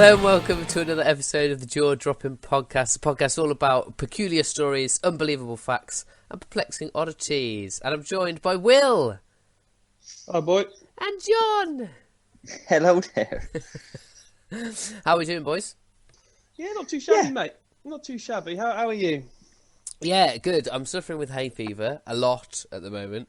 Hello and welcome to another episode of the Jaw Dropping Podcast, a podcast all about peculiar stories, unbelievable facts, and perplexing oddities. And I'm joined by Will. Hi, boy. And John. Hello there. How are we doing, boys? Yeah, not too shabby, mate. Not too shabby. How are you? Yeah, good. I'm suffering with hay fever a lot at the moment.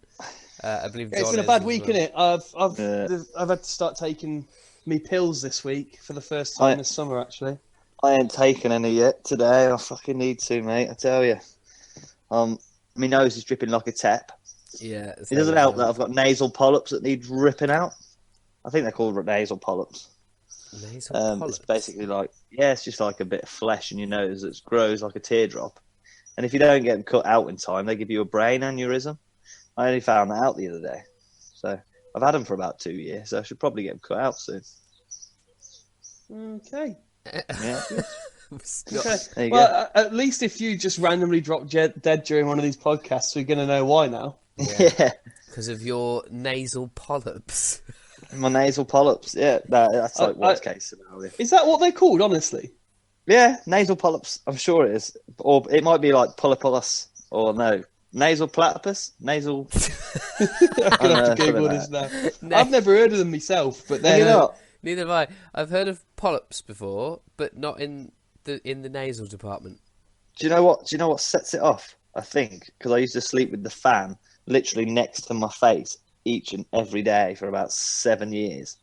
I believe John It's been a is bad as week, well. innit? I've had to start taking me pills this week for the first time this summer, actually. I ain't taken any yet today. I fucking need to, mate. I tell you. My nose is dripping like a tap. Yeah. It doesn't help that I've got nasal polyps that need ripping out. I think they're called nasal polyps. Nasal polyps? It's basically like, it's just like a bit of flesh in your nose that grows like a teardrop. And if you don't get them cut out in time, they give you a brain aneurysm. I only found that out the other day. So I've had them for about 2 years, so I should probably get them cut out soon. Okay. Yeah. Okay. Well, at least if you just randomly drop dead during one of these podcasts, we're going to know why now. Yeah. Because of your nasal polyps. My nasal polyps. Yeah, that's like worst case scenario. Is that what they're called, honestly? Yeah, nasal polyps. I'm sure it is. Or it might be like polypus. Or no, nasal platypus? Nasal... I'm going to have to Google this now. I've never heard of them myself, but they're... Neither have I. I've heard of polyps before, but not in the nasal department. Do you know what sets it off? I think because I used to sleep with the fan literally next to my face each and every day for about 7 years.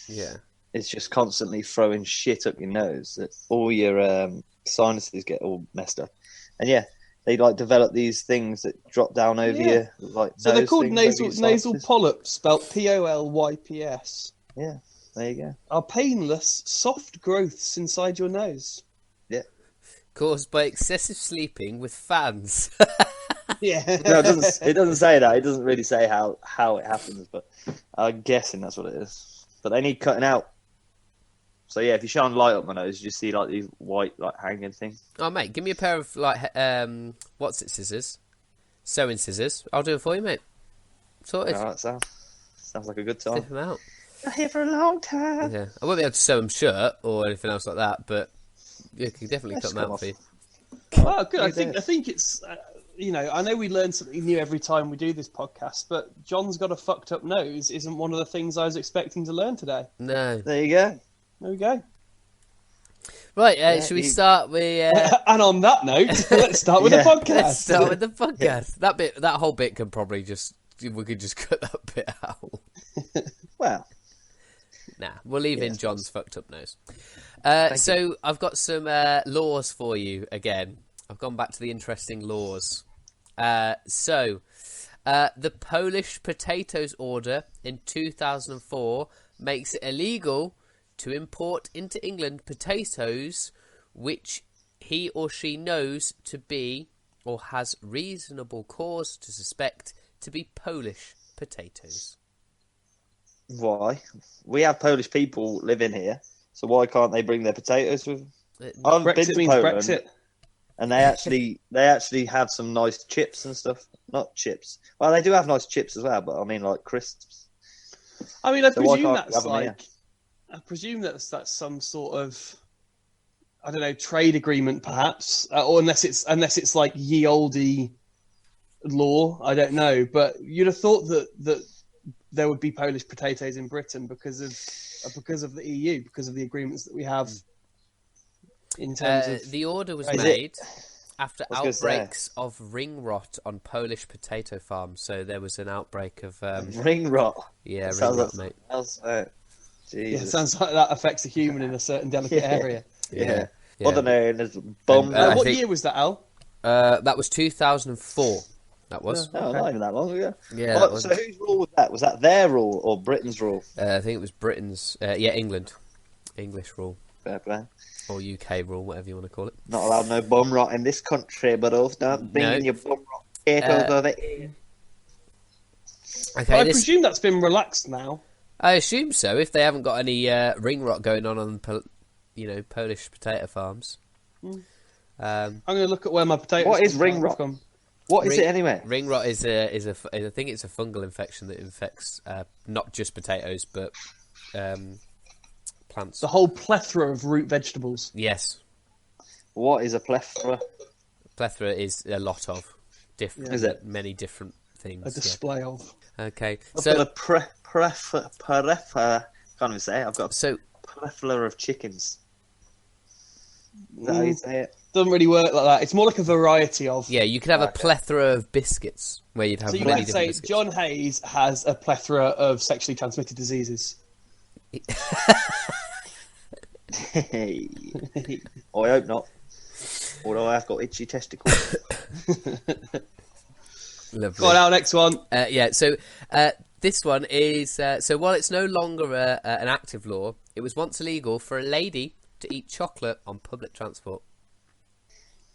Yeah, it's just constantly throwing shit up your nose that all your sinuses get all messed up. And yeah, they like develop these things that drop down over your like. So nose they're called things, nasal polyps, spelled Polyps. Yeah. There you go. Are painless, soft growths inside your nose. Yeah. Caused by excessive sleeping with fans. Yeah. No, it doesn't say that. It doesn't really say how it happens, but I'm guessing that's what it is. But they need cutting out. So yeah, if you shine light up my nose, you just see like these white like hanging things. Oh mate, give me a pair of like scissors, sewing scissors. I'll do it for you, mate. Sorted. Oh, that sounds like a good time. Stiff them out. I'm here for a long time. Yeah, I won't be able to sew them shut or anything else like that, but you can definitely cut them out for you. Oh, good. I think it's I know we learn something new every time we do this podcast, but John's got a fucked up nose isn't one of the things I was expecting to learn today. No. There you go. There we go. Right, should we start with... And on that note, let's start with the podcast. Let's start with the podcast. That whole bit can probably we could just cut that bit out. Well... Nah, we'll leave in John's fucked up nose. So I've got some laws for you again. I've gone back to the interesting laws. The Polish potatoes order in 2004 makes it illegal to import into England potatoes which he or she knows to be or has reasonable cause to suspect to be Polish potatoes. Why? We have Polish people living here, so why can't they bring their potatoes with them? Brexit means Poland, Brexit. And they actually have some nice chips and stuff. Not chips. Well, they do have nice chips as well, but I mean like crisps. I mean, I presume that's some sort of, I don't know, trade agreement perhaps, or unless it's like ye olde law. I don't know, but you'd have thought that there would be Polish potatoes in Britain because of the EU, because of the agreements that we have in terms of... The order was made after outbreaks of ring rot on Polish potato farms. So there was an outbreak of... ring rot? Yeah, ring rot, mate. It sounds like that affects a human in a certain delicate area. Yeah. Other known as bum. What year was that, Al? That was 2004. That was. Not even that long ago. Yeah. So whose rule was that? Was that their rule or Britain's rule? I think it was Britain's. England. English rule. Fair play. Or UK rule, whatever you want to call it. Not allowed no bum rot in this country, but don't bring your bum rot potatoes over here. Okay, I presume that's been relaxed now. I assume so. If they haven't got any ring rot going on Polish potato farms. I'm going to look at where my potatoes. What is ring rot? What is it anyway? Ring rot is I think it's a fungal infection that infects not just potatoes but plants. The whole plethora of root vegetables. Yes. What is a plethora? Plethora is a lot of different, Is it? many different things. A display of. Okay. I've So, got can't even say it. I've got a plethora of chickens. Is that how you say it? Doesn't really work like that. It's more like a variety of. yeah, you could have a plethora of biscuits where you'd have So you many could different say biscuits. John Hayes has a plethora of sexually transmitted diseases. Hey. Oh, I hope not. Although I've got itchy testicles. Lovely. Go on, our next one. Yeah, so this one is... so while it's no longer an active law, it was once illegal for a lady to eat chocolate on public transport.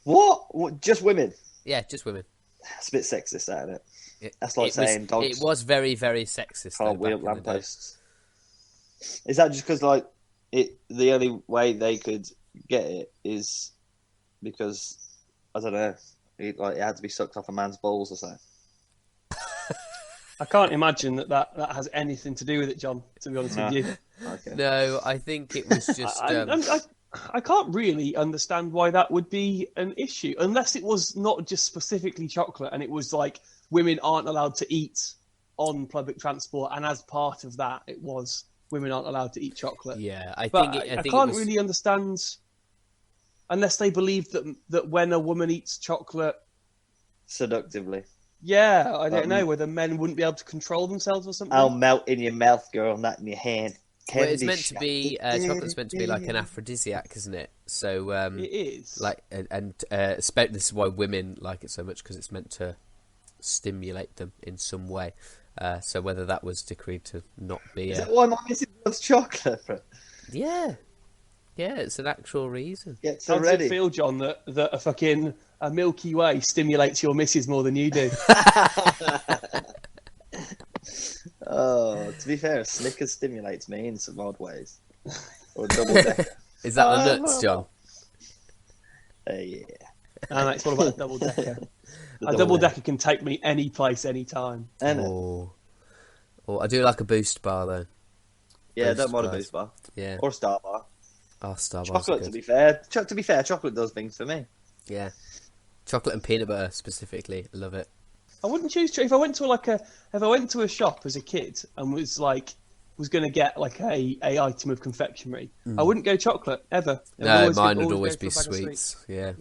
What? Just women? Yeah, just women. That's a bit sexist, that, isn't it? That's like It saying was, dogs It was very, very sexist. can't though, wheel back in the day. lampposts. Is that just because, like, the only way they could get it is because, I don't know, it had to be sucked off a man's balls or something? I can't imagine that has anything to do with it, John, to be honest with you. Okay. No, I think it was just... I can't really understand why that would be an issue, unless it was not just specifically chocolate and it was like women aren't allowed to eat on public transport, and as part of that, it was women aren't allowed to eat chocolate. Yeah, I think can't really understand, unless they believe that when a woman eats chocolate... Seductively. Yeah, I don't know, whether men wouldn't be able to control themselves or something. I'll melt in your mouth, girl, not in your hand. Well, it's meant to be chocolate's meant to be like an aphrodisiac, isn't it? So it is. like, and this is why women like it so much, because it's meant to stimulate them in some way. So whether that was decreed to not be, Is that why my missus loves chocolate? yeah, it's an actual reason. Gets How does ready. it feel, John, that a Milky Way stimulates your missus more than you do? Oh, to be fair, Snickers stimulates me in some odd ways. Or a double decker. Is that the nuts, John? Yeah. And it's all about a double decker. A double double decker can take me any place, any time. Oh, I do like a Boost bar though. Yeah, Boost don't mind a bars. Boost bar. Yeah, Or a Star bar. oh, Starbucks. Chocolate, to be fair. To be fair, chocolate does things for me. Yeah, chocolate and peanut butter specifically. Love it. I wouldn't choose if I went to a shop as a kid and was going to get like a item of confectionery. I wouldn't go chocolate ever. No, mine would always be sweets. Yeah.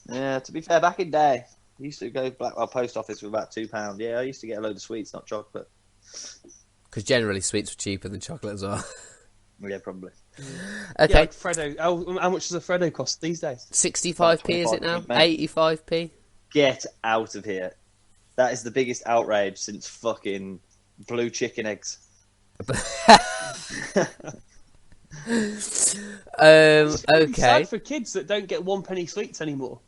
Yeah, to be fair, back in day, I used to go to Blackwell Post Office for about £2. Yeah, I used to get a load of sweets, not chocolate. Because generally sweets were cheaper than chocolate as well. Yeah, probably. Okay, Yeah, like Freddo. How much does a Freddo cost these days? 65p is it now? 85p? Get out of here. That is the biggest outrage since fucking blue chicken eggs. It's Okay. sad for kids that don't get 1p sweets anymore.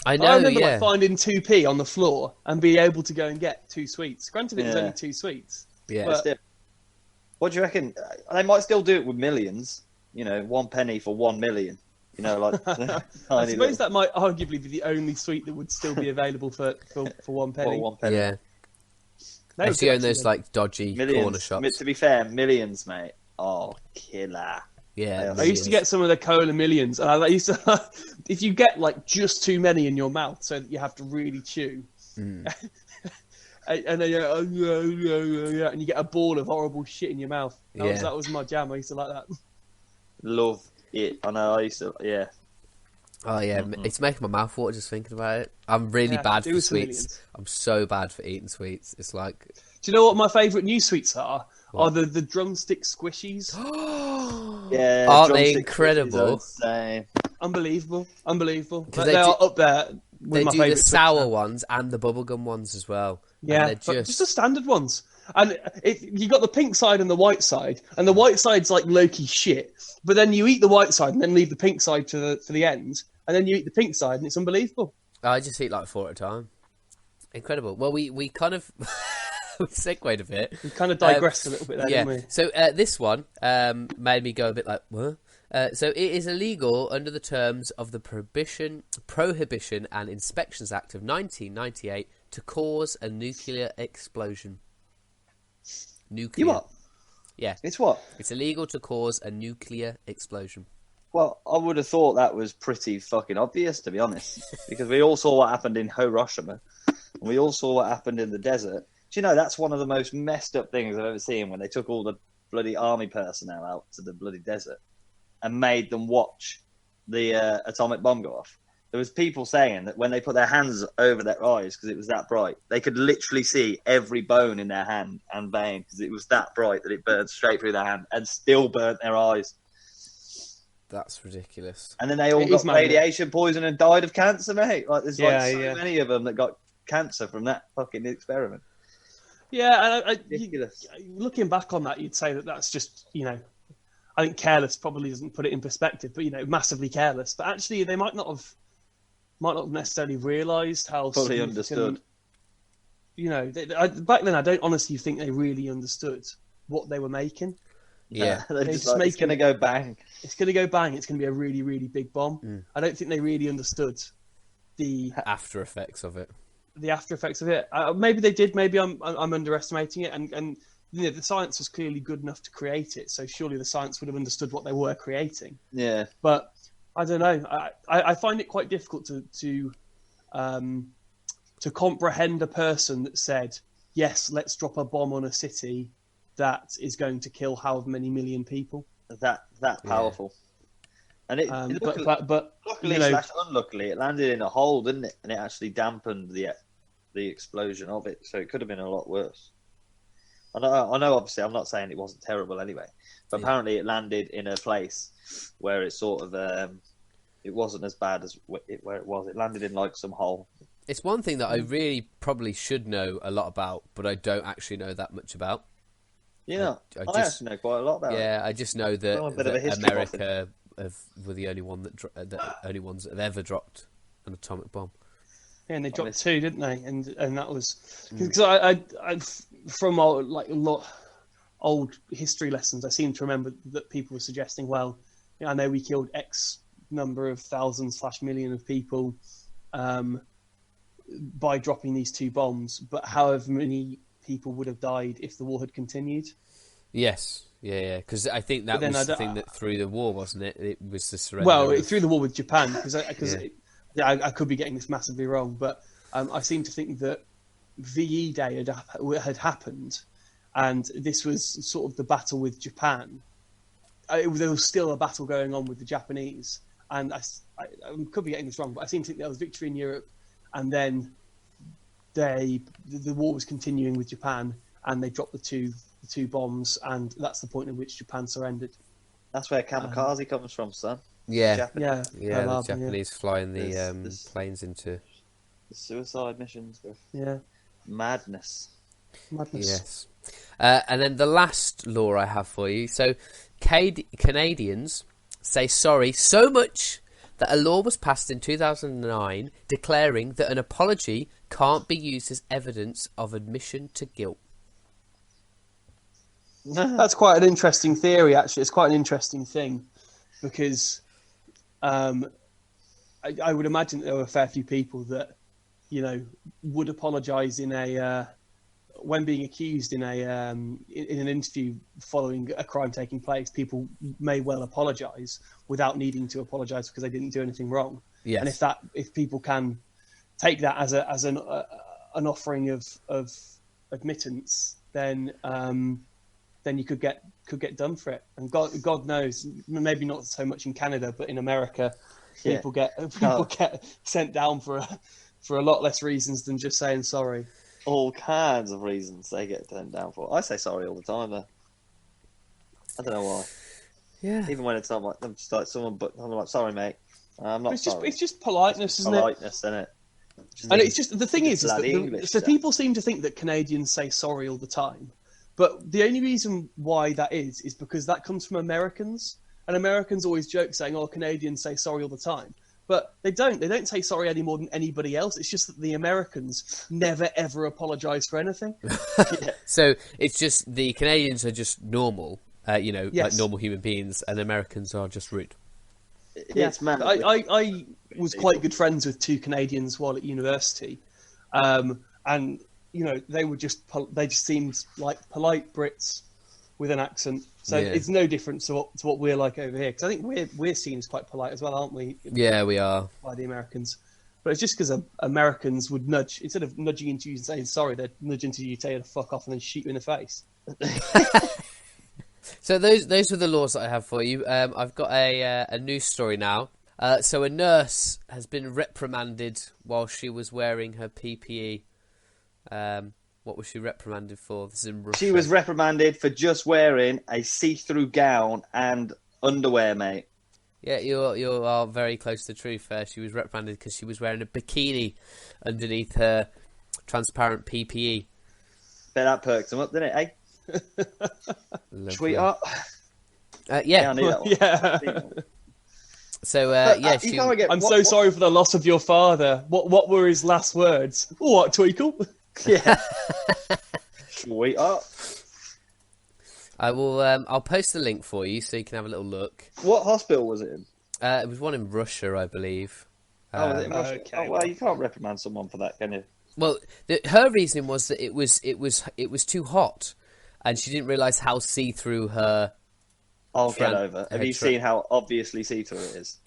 I know, I remember yeah. like finding 2p on the floor and be able to go and get 2 sweets. Granted, it was Yeah. only 2 sweets. Yeah. But What do you reckon? They might still do it with millions. 1 penny for 1 million. Like I suppose that might arguably be the only sweet that would still be available for 1 penny. 1 penny. Yeah. No, I used to go in those actually, like dodgy Millions. corner shops. To be fair, millions, mate. Oh, killer. Yeah. I used to get some of the Cola Millions, and I used to. If you get like just too many in your mouth, so that you have to really chew, and then you're like, and you get a ball of horrible shit in your mouth. That was my jam. I used to like that. Love it. I know. I used to. Yeah. Oh yeah, it's making my mouth water just thinking about it. I'm really bad do for some sweets. Millions. I'm so bad for eating sweets. It's like, Do you know what my favourite new sweets are? Are the drumstick squishies. Yeah. Aren't they drumstick incredible? squishies, I'd say. Unbelievable. they They do- are up there with they my do the favourite sour sweets. ones and the bubblegum ones as well. Yeah, and but they're just the standard ones. And you got the pink side and the white side, and the white side's like low-key shit. But then you eat the white side and then leave the pink side for the end, and then you eat the pink side, and it's unbelievable. I just eat like 4 at a time. Incredible. Well, we kind of we segued a bit. We kind of digressed a little bit there, Yeah. didn't we? So this one made me go a bit like, what? So it is illegal under the terms of the Prohibition and Inspections Act of 1998 to cause a nuclear explosion. Nuclear. You what? Yeah. It's what? It's illegal to cause a nuclear explosion. Well, I would have thought that was pretty fucking obvious, to be honest, because we all saw what happened in Hiroshima, and we all saw what happened in the desert. Do you know that's one of the most messed up things I've ever seen, when they took all the bloody army personnel out to the bloody desert and made them watch the atomic bomb go off. There was people saying that when they put their hands over their eyes because it was that bright, they could literally see every bone in their hand and vein because it was that bright that it burned straight through their hand and still burnt their eyes. That's ridiculous. And then they all got radiation poison and died of cancer, mate. Like there's many of them that got cancer from that fucking experiment. Yeah, and ridiculous. Looking back on that, you'd say that that's just, I think careless probably doesn't put it in perspective, but massively careless. But actually, they might not have necessarily realised how fully understood. Back then, I don't honestly think they really understood what they were making. Yeah, they're just like, it's going to go bang. It's going to go bang. It's going to be a really, really big bomb. I don't think they really understood the after effects of it. Maybe they did. Maybe I'm underestimating it. And the science was clearly good enough to create it. So surely the science would have understood what they were creating. Yeah. But I don't know. I find it quite difficult to comprehend a person that said, yes, let's drop a bomb on a city that is going to kill however many million people. That powerful. And it luckily / unluckily, it landed in a hole, didn't it? And it actually dampened the explosion of it, so it could have been a lot worse. I know. Obviously, I'm not saying it wasn't terrible anyway, but apparently it landed in a place where it sort of it wasn't as bad as where it was. It landed in like some hole. It's one thing that I really probably should know a lot about, but I don't actually know that much about. Yeah, I actually know quite a lot about it. Yeah, I just know that America were the only ones that have ever dropped an atomic bomb. Yeah, and they dropped two, didn't they? And that was because I from old history lessons, I seem to remember that people were suggesting, well, I know we killed X number of thousands / million of people by dropping these two bombs, but however many people would have died if the war had continued. Yes, yeah, because I think that was the thing that threw the war, wasn't it? It was the surrender. Well, it threw the war with Japan because I could be getting this massively wrong, but I seem to think that VE Day had happened, and this was sort of the battle with Japan. There was still a battle going on with the Japanese, and I could be getting this wrong, but I seem to think there was victory in Europe, and then the war was continuing with Japan, and they dropped the two bombs, and that's the point at which Japan surrendered. That's where kamikaze comes from, son. Yeah, the Japanese flying the planes into the suicide missions. Yeah, madness. Yes, and then the last law I have for you. So, Canadians say sorry so much that a law was passed in 2009 declaring that an apology can't be used as evidence of admission to guilt. That's quite an interesting theory, actually. It's quite an interesting thing because I would imagine there were a fair few people that, would apologise when being accused in an interview following a crime taking place. People may well apologise without needing to apologise because they didn't do anything wrong. Yes. And if people can take that as an offering of admittance, then you could get done for it. And God knows, maybe not so much in Canada, but in America, people get sent down for a lot less reasons than just saying sorry. All kinds of reasons they get turned down for. I say sorry all the time, though. I don't know why. Yeah. Even when it's not like I'm just like someone, but I'm like, sorry, mate. I'm not sorry. It's just politeness, isn't it? Politeness, isn't it? And it's just the thing is that people seem to think that Canadians say sorry all the time, but the only reason why that is because that comes from Americans, and Americans always joke saying, "Oh, Canadians say sorry all the time." But they don't. They don't say sorry any more than anybody else. It's just that the Americans never, ever apologise for anything. So it's just the Canadians are just normal, like normal human beings, and Americans are just rude. It's mad. I was quite good friends with two Canadians while at university, and they just seemed like polite Brits with an accent. So it's no different to what we're like over here. Because I think we're seen as quite polite as well, aren't we? Yeah, we are. By the Americans. But it's just because Americans would nudge, instead of nudging into you and saying sorry, they'd nudge into you, tell you to fuck off, and then shoot you in the face. So those were the laws that I have for you. I've got a news story now. So a nurse has been reprimanded while she was wearing her PPE. What was she reprimanded for? This is in Russia. She was reprimanded for just wearing a see-through gown and underwear, mate. Yeah, you are very close to the truth. She was reprimanded because she was wearing a bikini underneath her transparent PPE. Bet that perks them up, didn't it, eh? Sweetheart. Yeah. I knew that one. Yeah. So, I'm so sorry for the loss of your father. What were his last words? What, Tweakle? Yeah. Sweetheart. I will. I'll post the link for you so you can have a little look. What hospital was it in? It was one in Russia, I believe. Was it in Russia? Okay, well, you can't reprimand someone for that, can you? Well, her reasoning was that it was too hot, and she didn't realise how see-through her. I'll get over. Have you seen how obviously see-through it is?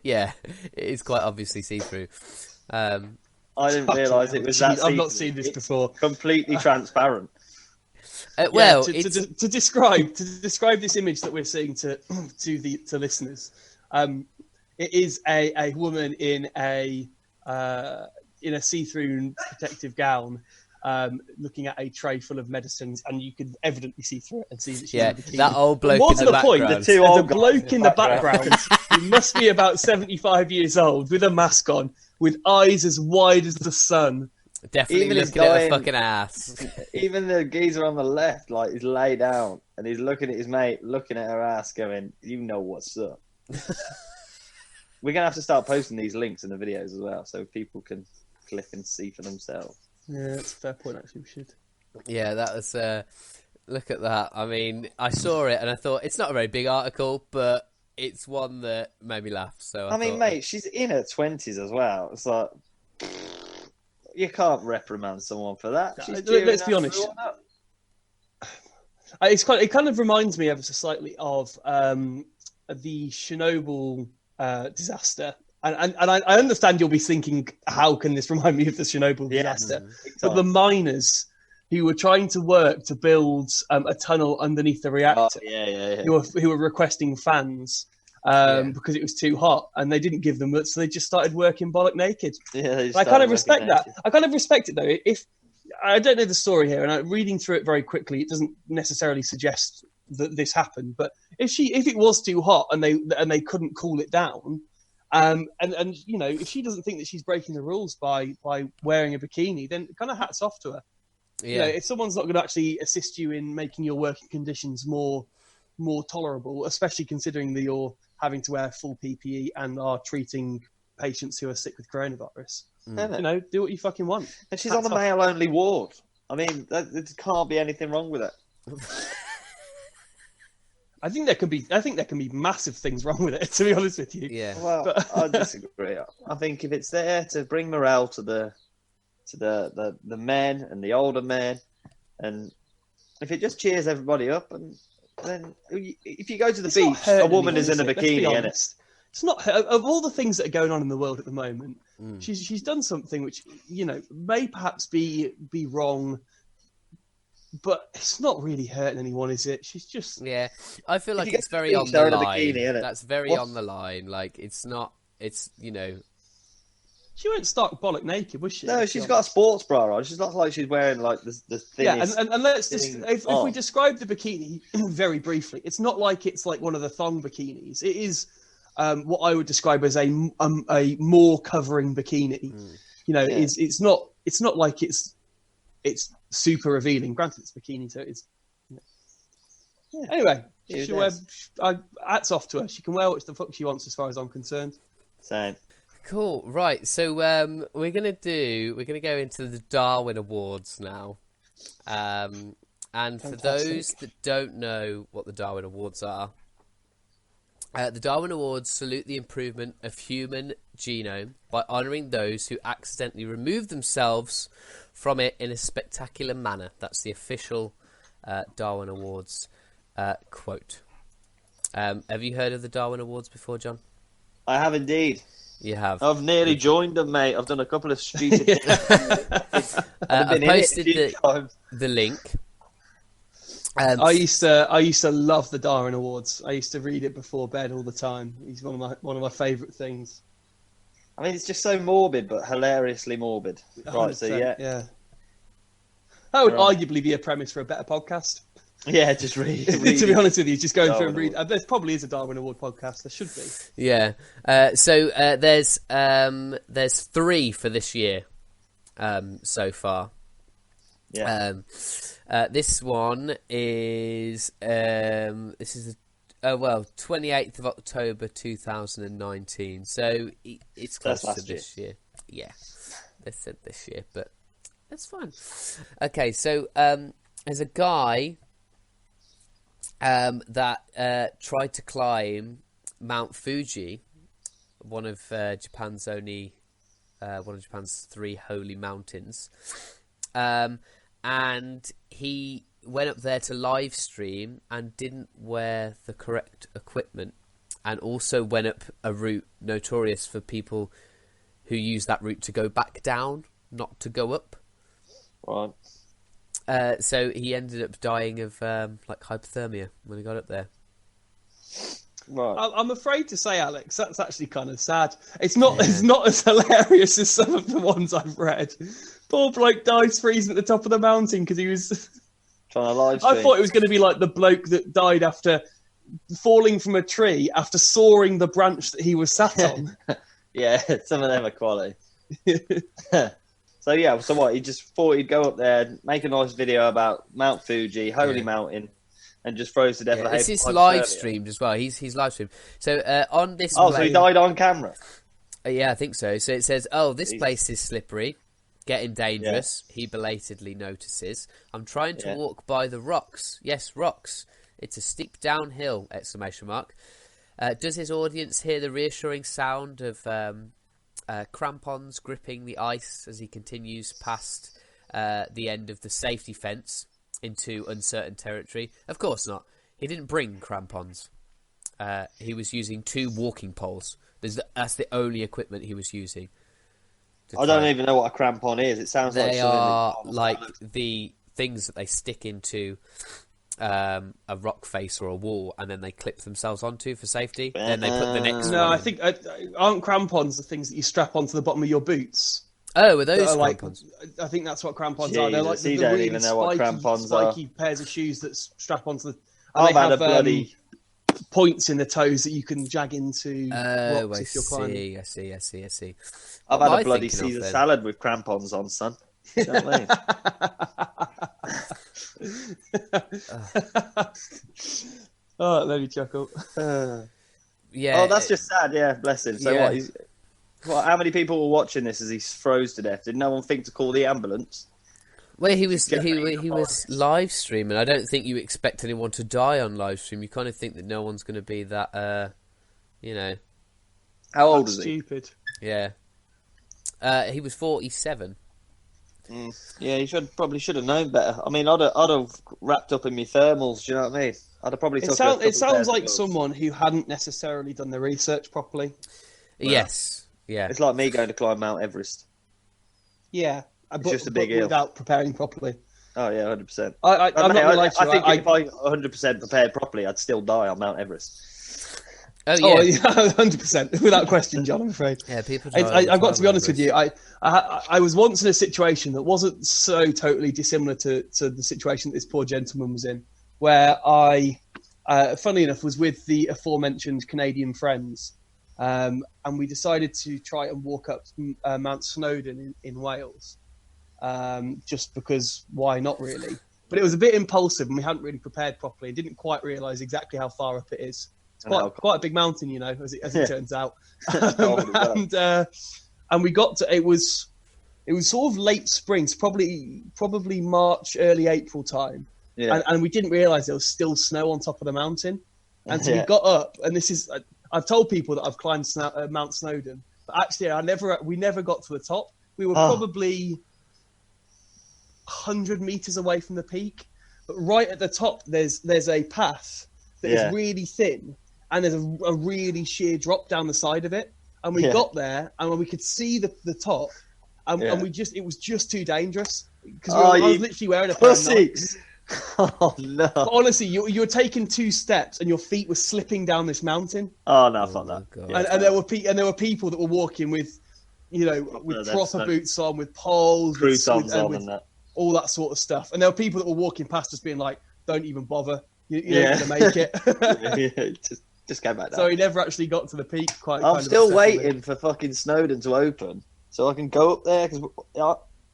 Yeah, it is quite obviously see-through. I didn't realise it was that. I've not seen this before. Completely transparent. To describe this image that we're seeing to listeners, it is a woman in a see-through protective gown, looking at a tray full of medicines, and you can evidently see through it and see that she's in a bikini. That old bloke More in to the the point, background. there's a bloke in the background who must be about 75 years old with a mask on, with eyes as wide as the sun. Definitely Even looking at her fucking ass. Even the geezer on the left, like, he's laid down and he's looking at his mate, looking at her ass, going, "You know what's up." We're gonna have to start posting these links in the videos as well, so people can click and see for themselves. Yeah, that's a fair point. Actually, we should. Yeah, that was. Look at that. I mean, I saw it and I thought it's not a very big article, but it's one that made me laugh. So I mean, mate, she's in her 20s as well. It's like, you can't reprimand someone for that. Let's be honest. It kind of reminds me ever so slightly of the Chernobyl disaster. And I understand you'll be thinking, how can this remind me of the Chernobyl disaster? But the miners who were trying to work to build a tunnel underneath the reactor, who were requesting fans because it was too hot, and they didn't give them that, so they just started working bollock naked. Yeah, I kind of respect that. I kind of respect it though. If I don't know the story here, and I'm reading through it very quickly, it doesn't necessarily suggest that this happened. But if it was too hot and they couldn't cool it down, and you know, if she doesn't think that she's breaking the rules by wearing a bikini, then kind of hats off to her. Yeah. You know, if someone's not going to actually assist you in making your working conditions more tolerable, especially considering that you're having to wear full PPE and are treating patients who are sick with coronavirus. You know, do what you fucking want. And she's on the male-only ward. I mean, there can't be anything wrong with it. I think there can be massive things wrong with it, to be honest with you. Yeah. Well, I disagree. I think if it's there to bring morale to the men and the older men, and if it just cheers everybody up, and then if you go to the beach, a woman is in a bikini, and it's not of all the things that are going on in the world at the moment. She's done something which, you know, may perhaps be wrong, but it's not really hurting anyone, is it? She's just I feel like it's very on the line. That's very on the line. Like it's not. It's, you know. She won't start bollock naked, was she? No, she's got a sports bra on. She's not like she's wearing like the thinnest. Yeah, and let's just if we describe the bikini very briefly, it's not like it's like one of the thong bikinis. It is what I would describe as a more covering bikini. You know, it's not like it's super revealing. Granted, it's bikini, so it's. Anyway, hats off to her. She can wear what the fuck she wants, as far as I'm concerned. Same. Cool. Right. So we're gonna go into the Darwin Awards now. And for those that don't know what the Darwin Awards are, the Darwin Awards salute the improvement of human genome by honouring those who accidentally remove themselves from it in a spectacular manner. That's the official Darwin Awards quote. Have you heard of the Darwin Awards before, John? I have indeed. You have. I've nearly joined them, mate. I've done a couple of stupid things. I posted the link. I used to love the Darwin Awards. I used to read it before bed all the time. He's one of my favourite things. I mean, it's just so morbid, but hilariously morbid. Right, so yeah. That would arguably be a premise for a better podcast. Yeah, just read. To be honest with you, just going through and Darwin read. There probably is a Darwin Award podcast. There should be. Yeah. So there's 3 for this year, so far. Yeah. This one is 28th of October 2019. So it's close to this year. Yeah, they said this year, but that's fine. Okay, so there's a guy that tried to climb Mount Fuji, one of Japan's 3 holy mountains, and he went up there to live stream and didn't wear the correct equipment, and also went up a route notorious for people who use that route to go back down, not to go up. Right. So he ended up dying of hypothermia when he got up there. Right. I'm afraid to say, Alex, that's actually kind of sad. It's not as hilarious as some of the ones I've read. Poor bloke dies freezing at the top of the mountain because he was Trying to live stream. I thought it was going to be like the bloke that died after falling from a tree after sawing the branch that he was sat on. Yeah, some of them are quality. So what? He just thought he'd go up there, make a nice video about Mount Fuji, holy mountain, and just froze to death. Yeah, this is live streamed as well. He's live streamed. So on this. Oh, so he died on camera. Yeah, I think so. So it says, this place is slippery, getting dangerous. Yeah. He belatedly notices. I'm trying to walk by the rocks. Yes, rocks. It's a steep downhill! ! Does his audience hear the reassuring sound of crampons gripping the ice as he continues past the end of the safety fence into uncertain territory? Of course not. He didn't bring crampons. He was using 2 walking poles. That's the only equipment he was using. I don't even know what a crampon is. It sounds like they are like the things that they stick into a rock face or a wall, and then they clip themselves onto for safety. Then they put the next. No, one I think aren't crampons the things that you strap onto the bottom of your boots? Oh, are those crampons? I think that's what crampons are. They're like the don't really even know what crampons spiky pairs of shoes that strap onto the. I've had a bloody points in the toes that you can jag into. Rocks if you're climbing. I see. I've had a bloody Caesar salad with crampons on, son. You know what I mean? Oh, let me chuckle. Yeah. Oh, that's just sad. Yeah, bless him. So what? How many people were watching this as he froze to death? Did no one think to call the ambulance? Well, he was live streaming. I don't think you expect anyone to die on live stream. You kind of think that no one's going to be that, How old is he? Stupid. Yeah. He was 47. Yeah, he probably should have known better. I mean, I'd have wrapped up in my thermals. Do you know what I mean? I'd have probably. It sounds like someone who hadn't necessarily done the research properly. Yes. Yeah. It's like me going to climb Mount Everest. Yeah. It's just a big hill. Without preparing properly. Oh yeah, 100%. I think if I 100% prepared properly, I'd still die on Mount Everest. Oh yeah, 100%, without question, John. I'm afraid. Yeah, people. I've got to be honest with you. I was once in a situation that wasn't so totally dissimilar to the situation that this poor gentleman was in, where I, funnily enough, was with the aforementioned Canadian friends, and we decided to try and walk up Mount Snowdon in Wales. Just because why not really, but it was a bit impulsive and we hadn't really prepared properly and didn't quite realise exactly how far up it is. It's quite a big mountain, you know, as it turns out. And we got to it was sort of late spring, so probably March, early April time, and we didn't realise there was still snow on top of the mountain, and so we got up, and this is I've told people that I've climbed Mount Snowdon, but actually we never got to the top. We were probably 100 meters away from the peak, but right at the top there's a path that is really thin, and there's a really sheer drop down the side of it. And we got there, and when we could see the top, and it was just too dangerous because I was literally wearing a pair of Nikes. Oh no! But honestly, you were taking 2 steps, and your feet were slipping down this mountain. Oh no, fuck that! And there were people that were walking with, with proper boots on, with poles, with all that sort of stuff. And there were people that were walking past us, being like, "Don't even bother, you're not going to make it." Just go back down. So he never actually got to the peak. I'm still waiting for fucking Snowdon to open so I can go up there, because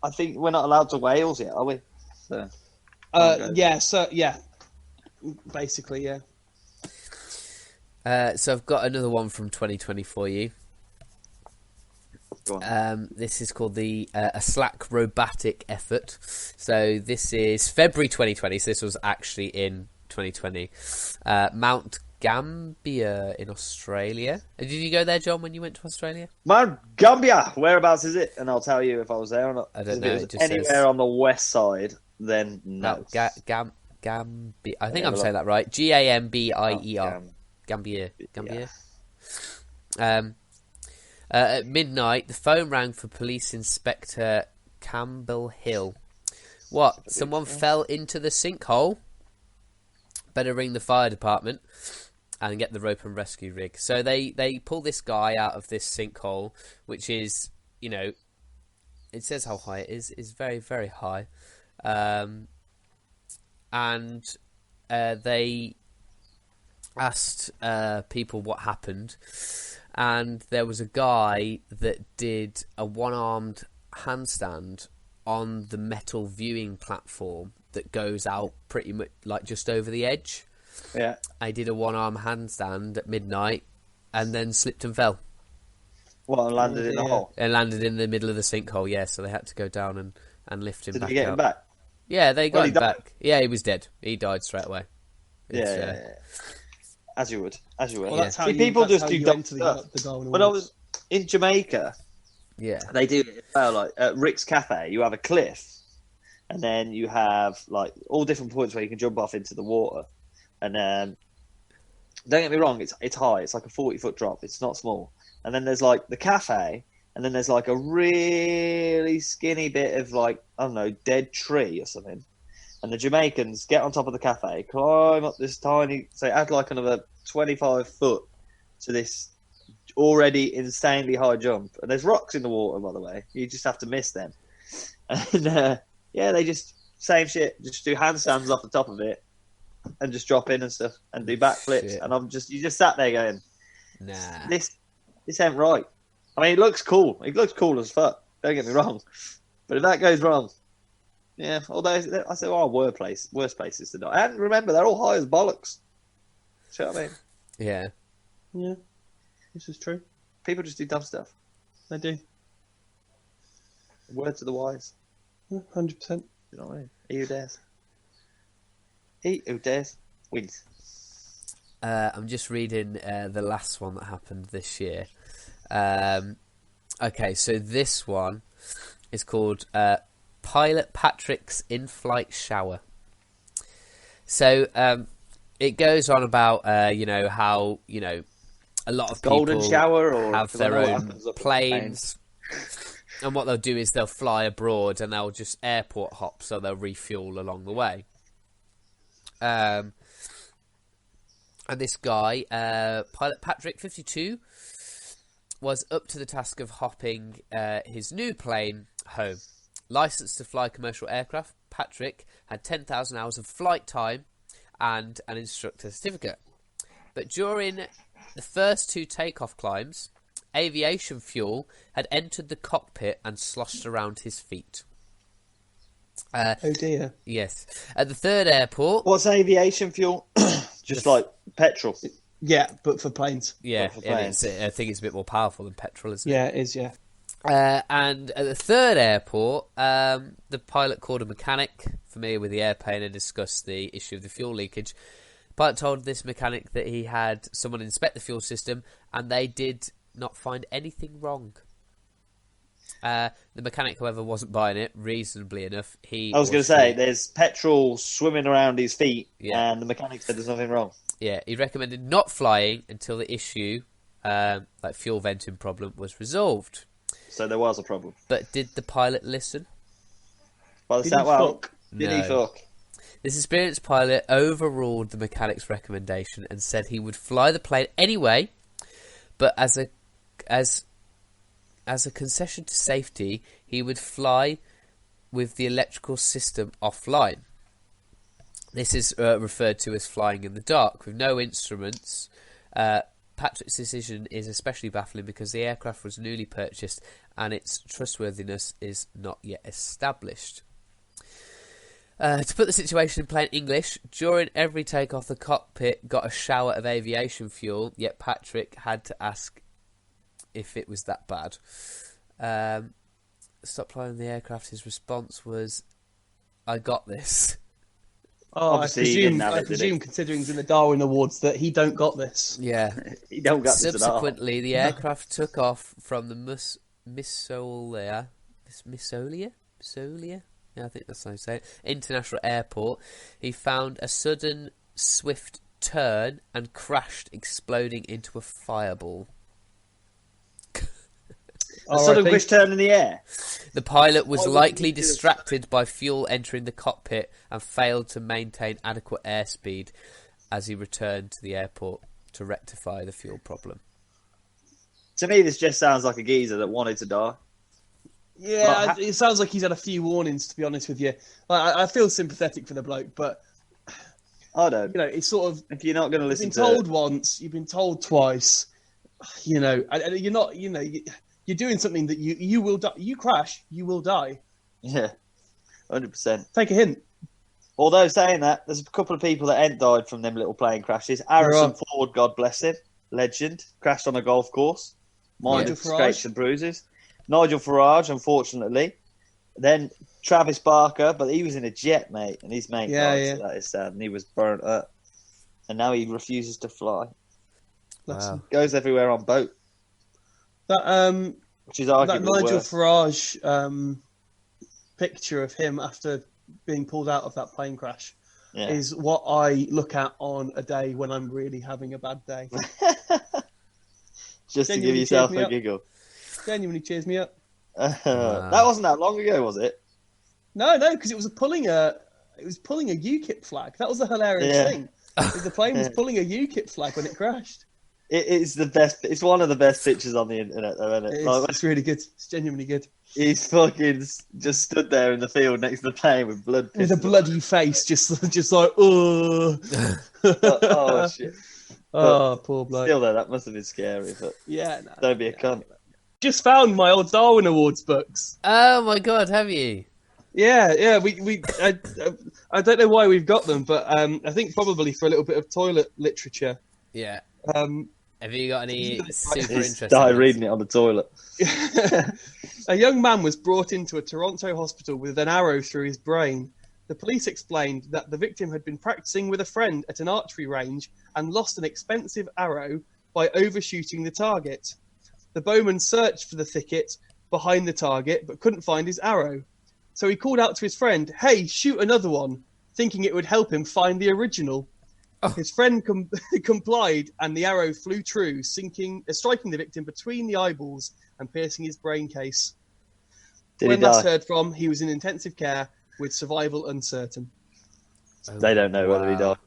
I think we're not allowed to Wales yet, are we? So. Basically, yeah. So I've got another one from 2020 for you. Go on. This is called the a Slack robotic effort. So this is February 2020. So this was actually in 2020. Mount Gambier in Australia. Did you go there, John, when you went to Australia? Mount Gambier, whereabouts is it? And I'll tell you if I was there or not. I don't know. If it was anywhere on the west side, then no. Gambier. I think I'm saying that right. Gambier. Gambier. At midnight, the phone rang for Police Inspector Campbell Hill. What? Someone fell into the sinkhole? Better ring the fire department and get the rope and rescue rig. So they pull this guy out of this sinkhole, which is, it says how high it is very, very high. And they asked people what happened, and there was a guy that did a one-armed handstand on the metal viewing platform that goes out pretty much like just over the edge. Yeah. I did a one-arm handstand at midnight and then slipped and fell. Well, and landed in the hole? And landed in the middle of the sinkhole, yeah, so they had to go down and lift him back out. Did you get him back? Yeah, they got him back. Yeah, he was dead. He died straight away. Yeah. As you would. Well, that's how people just do dumb stuff. When I was in Jamaica, they do it well. Like at Rick's Cafe, you have a cliff, and then you have like all different points where you can jump off into the water. And don't get me wrong, it's high. It's like a 40-foot drop. It's not small. And then there's like the cafe, and then there's like a really skinny bit of like, I don't know, dead tree or something. And the Jamaicans get on top of the cafe, climb up this tiny, so add like another 25 foot to this already insanely high jump. And there's rocks in the water, by the way. You just have to miss them. And they just, same shit, just do handstands off the top of it and just drop in and stuff and do backflips. Shit. And you just sat there going, nah, this ain't right. I mean, it looks cool. It looks cool as fuck. Don't get me wrong. But if that goes wrong, yeah, although I say, worse places to die. And remember, they're all high as bollocks. See what I mean? Yeah. Yeah, this is true. People just do dumb stuff. They do. Word to the wise. 100%. You know what I mean? He who dares. He who dares wins. I'm just reading the last one that happened this year. Okay, so this one is called Pilot Patrick's in-flight shower. So it goes on about how a lot of people golden shower or have their own planes, and what they'll do is they'll fly abroad and they'll just airport hop, so they'll refuel along the way. And this guy, Pilot Patrick, 52, was up to the task of hopping his new plane home. Licensed to fly commercial aircraft, Patrick had 10,000 hours of flight time and an instructor certificate. But during the first 2 takeoff climbs, aviation fuel had entered the cockpit and sloshed around his feet. Oh dear. Yes. At the third airport... What's aviation fuel? Just like petrol. Yeah, but for planes. Yeah, for planes. I think it's a bit more powerful than petrol, isn't it? Yeah, it is, yeah. And at the third airport, the pilot called a mechanic familiar with the airplane and discussed the issue of the fuel leakage. The pilot told this mechanic that he had someone inspect the fuel system, and they did not find anything wrong. The mechanic, however, wasn't buying it. Reasonably enough, I was going to say, there's petrol swimming around his feet, and the mechanic said there's nothing wrong. Yeah, he recommended not flying until the issue, like fuel venting problem, was resolved. So there was a problem. But did the pilot listen? Did he fuck? No. This experienced pilot overruled the mechanic's recommendation and said he would fly the plane anyway, but as a concession to safety, he would fly with the electrical system offline. This is referred to as flying in the dark with no instruments. Patrick's decision is especially baffling because the aircraft was newly purchased and its trustworthiness is not yet established. To put the situation in plain English, during every takeoff, the cockpit got a shower of aviation fuel, yet Patrick had to ask if it was that bad. Stop flying the aircraft. His response was, "I got this." Oh, I presume considering he's in the Darwin Awards, that he don't got this. Yeah. He don't got this at all. Subsequently, the aircraft took off from the Missolia? Yeah, I think that's how you say it. International Airport. He found a sudden, swift turn and crashed, exploding into a fireball. A sudden quick turn in the air. The pilot was likely distracted by fuel entering the cockpit and failed to maintain adequate airspeed as he returned to the airport to rectify the fuel problem. To me, this just sounds like a geezer that wanted to die. Yeah, it sounds like he's had a few warnings, to be honest with you. I feel sympathetic for the bloke, but I don't. You know, it's sort of, if you're not going to listen, you've been told once, you've been told twice. You know, and you're not. You know, you're doing something that you will die. You crash, you will die. Yeah, 100%. Take a hint. Although saying that, there's a couple of people that ain't died from them little plane crashes. Harrison Ford, God bless him, legend, crashed on a golf course. Mind of scrapes and bruises. Nigel Farage, unfortunately. Then Travis Barker, but he was in a jet, mate, and his mate died, so that is sad, and he was burnt up. And now he refuses to fly. Wow. Goes everywhere on boat. That which is arguably that Nigel worse. Farage picture of him after being pulled out of that plane crash is what I look at on a day when I'm really having a bad day. Just to give yourself a giggle. Genuinely cheers me up. That wasn't that long ago, was it? No, because it was pulling a UKIP flag. That was a hilarious thing. The plane was pulling a UKIP flag when it crashed. It's the best. It's one of the best pictures on the internet, though, isn't it? It's really good. It's genuinely good. He's fucking just stood there in the field next to the plane with blood. With a bloody face, just like, oh. Oh shit. Oh, poor bloke. Still though, that must have been scary. But don't be a cunt. Just found my old Darwin Awards books. Oh my god, have you? Yeah. I don't know why we've got them, but I think probably for a little bit of toilet literature. Yeah. Have you got any super interesting? Started reading it on the toilet. A young man was brought into a Toronto hospital with an arrow through his brain. The police explained that the victim had been practicing with a friend at an archery range and lost an expensive arrow by overshooting the target. The bowman searched for the thicket behind the target but couldn't find his arrow. So he called out to his friend, "Hey, shoot another one," thinking it would help him find the original. Oh. His friend complied and the arrow flew true, striking the victim between the eyeballs and piercing his brain case. When last heard from, he was in intensive care with survival uncertain. They don't know whether he died.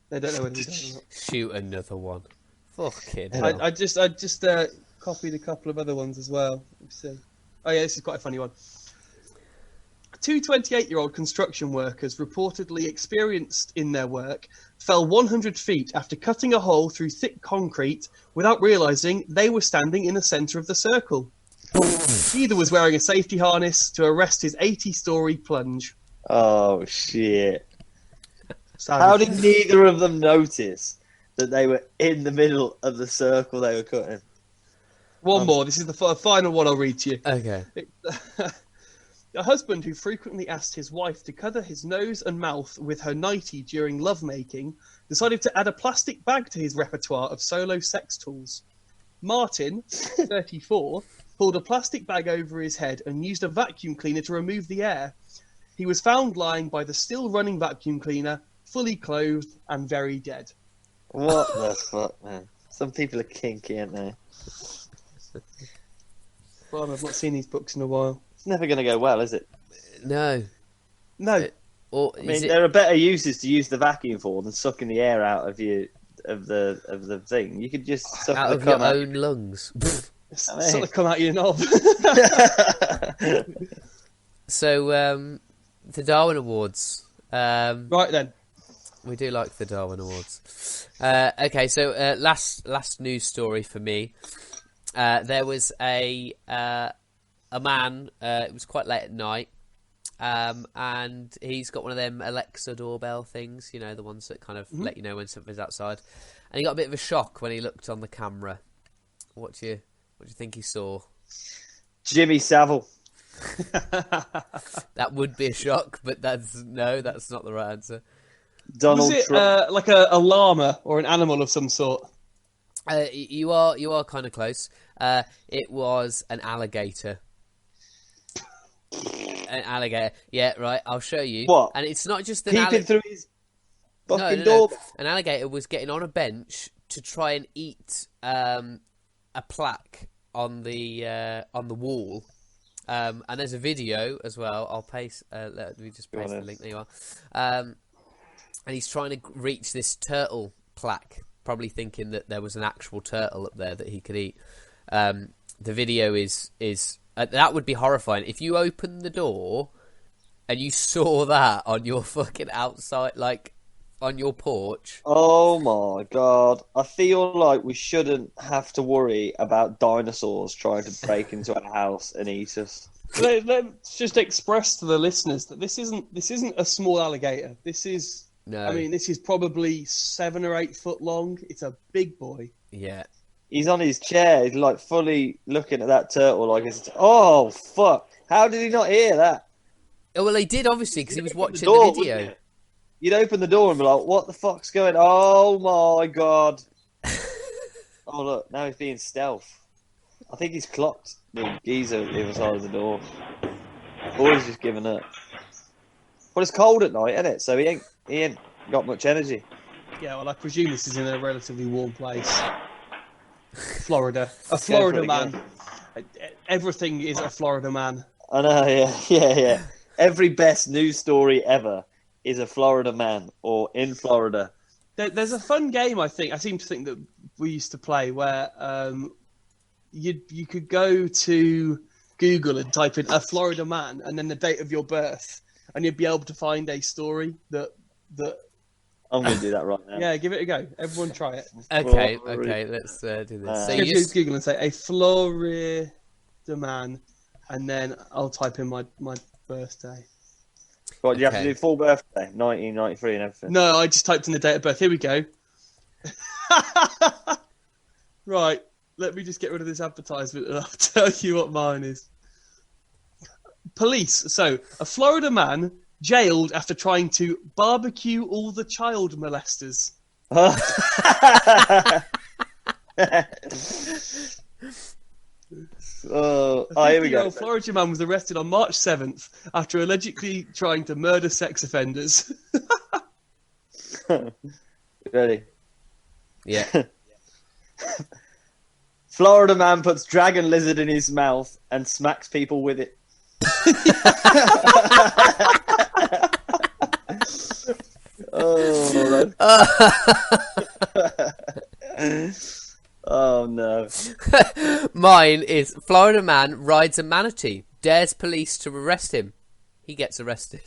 They don't know whether he died or not. Shoot another one. Fucking hell. I just copied a couple of other ones as well. Let's see. Oh yeah, this is quite a funny one. Two 28-year-old construction workers reportedly experienced in their work fell 100 feet after cutting a hole through thick concrete without realising they were standing in the centre of the circle. Neither was wearing a safety harness to arrest his 80-storey plunge. Oh, shit. Savage. How did neither of them notice that they were in the middle of the circle they were cutting? One more. This is the final one I'll read to you. Okay. A husband who frequently asked his wife to cover his nose and mouth with her nightie during lovemaking decided to add a plastic bag to his repertoire of solo sex tools. Martin, 34, pulled a plastic bag over his head, and used a vacuum cleaner to remove the air. He was found lying by the still-running vacuum cleaner, fully clothed and very dead. What the fuck, man? Some people are kinky, aren't they? Well, I've not seen these books in a while. It's never going to go well, is it? No. No. Or I mean, there are better uses to use the vacuum for than sucking the air out of the thing. You could just suck out the of your cum out. own lungs. Sort of come out your knob. So, the Darwin Awards. Right then. We do like the Darwin Awards. Okay, so last news story for me. There was a man. It was quite late at night, and he's got one of them Alexa doorbell things. You know, the ones that kind of let you know when something's outside. And he got a bit of a shock when he looked on the camera. What do you think he saw? Jimmy Savile. That would be a shock, but that's not the right answer. Donald Was it Trump. like a llama or an animal of some sort? You are kind of close. It was an alligator. An alligator. Yeah, right. I'll show you. What? And it's not just an Peeping alligator. through his fucking No. door. An alligator was getting on a bench to try and eat a plaque on the wall. And there's a video as well. I'll paste. Let me just paste the link. There you are. And he's trying to reach this turtle plaque, probably thinking that there was an actual turtle up there that he could eat. The video is that would be horrifying if you opened the door and you saw that on your fucking outside, like on your porch. Oh my god. I feel like we shouldn't have to worry about dinosaurs trying to break into our house and eat us. Let's just express to the listeners that this isn't a small alligator. This is. No. I mean, this is probably 7 or 8 foot long. It's a big boy. Yeah. He's on his chair. He's like fully looking at that turtle like it's... Oh, fuck. How did he not hear that? Oh, well, he did, obviously, because he was watching door, the video. You'd open the door and be like, what the fuck's going on? Oh, my God. Oh, look. Now he's being stealth. I think he's clocked the geezer the other side of the door. Or he's just given up. But it's cold at night, isn't it? So he ain't got much energy. Yeah, well, I presume this is in a relatively warm place. Florida. A Florida man. Everything is a Florida man. I know, yeah. Every best news story ever is a Florida man or in Florida. There's a fun game, I seem to think that we used to play where you could go to Google and type in a Florida man and then the date of your birth, and you'd be able to find a story that I'm going to do that right now. Yeah, give it a go. Everyone try it. Okay, let's do this. So Go you to Google and say a Florida man, and then I'll type in my birthday. What, do you have to do full birthday? 1993 and everything? No, I just typed in the date of birth. Here we go. Right, let me just get rid of this advertisement and I'll tell you what mine is. Police. So, a Florida man jailed after trying to barbecue all the child molesters. Here we go. A Florida man was arrested on March 7th after allegedly trying to murder sex offenders. Ready? Yeah. Florida man puts dragon lizard in his mouth and smacks people with it. Oh no. Mine is Florida man rides a manatee, dares police to arrest him. He gets arrested.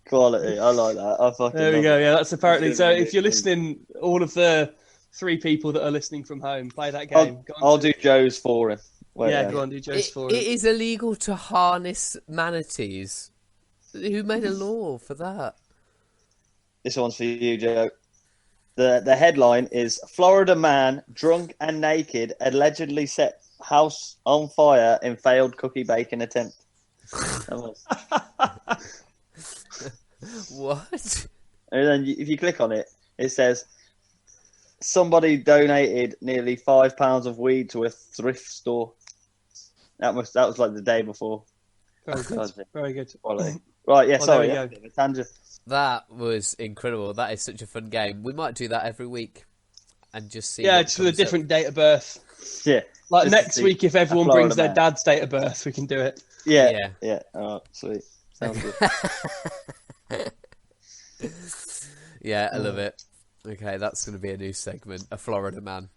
Quality. I like that. There we go. Yeah, that's apparently. So if you're listening, all of the 3 people that are listening from home, play that game. I'll do Joe's for him. Go on, do Joe's for him. It is illegal to harness manatees. Who made a law for that? This one's for you, Joe. The headline is Florida man drunk and naked allegedly set house on fire in failed cookie baking attempt. What? And then if you click on it, it says somebody donated nearly £5 of weed to a thrift store. That was like the day before. Very good. Very good. Quality. Right, yeah, Well, sorry. there we Yeah, tangent. That was incredible. That is such a fun game. We might do that every week and just see. Yeah, what just with a comes up. different date of birth. Yeah. Like just next to see week, if everyone Florida brings their man. dad's date of birth, we can do it. Yeah. All right, sweet. Sounds good. Yeah, I love it. Okay, that's going to be a new segment. A Florida man.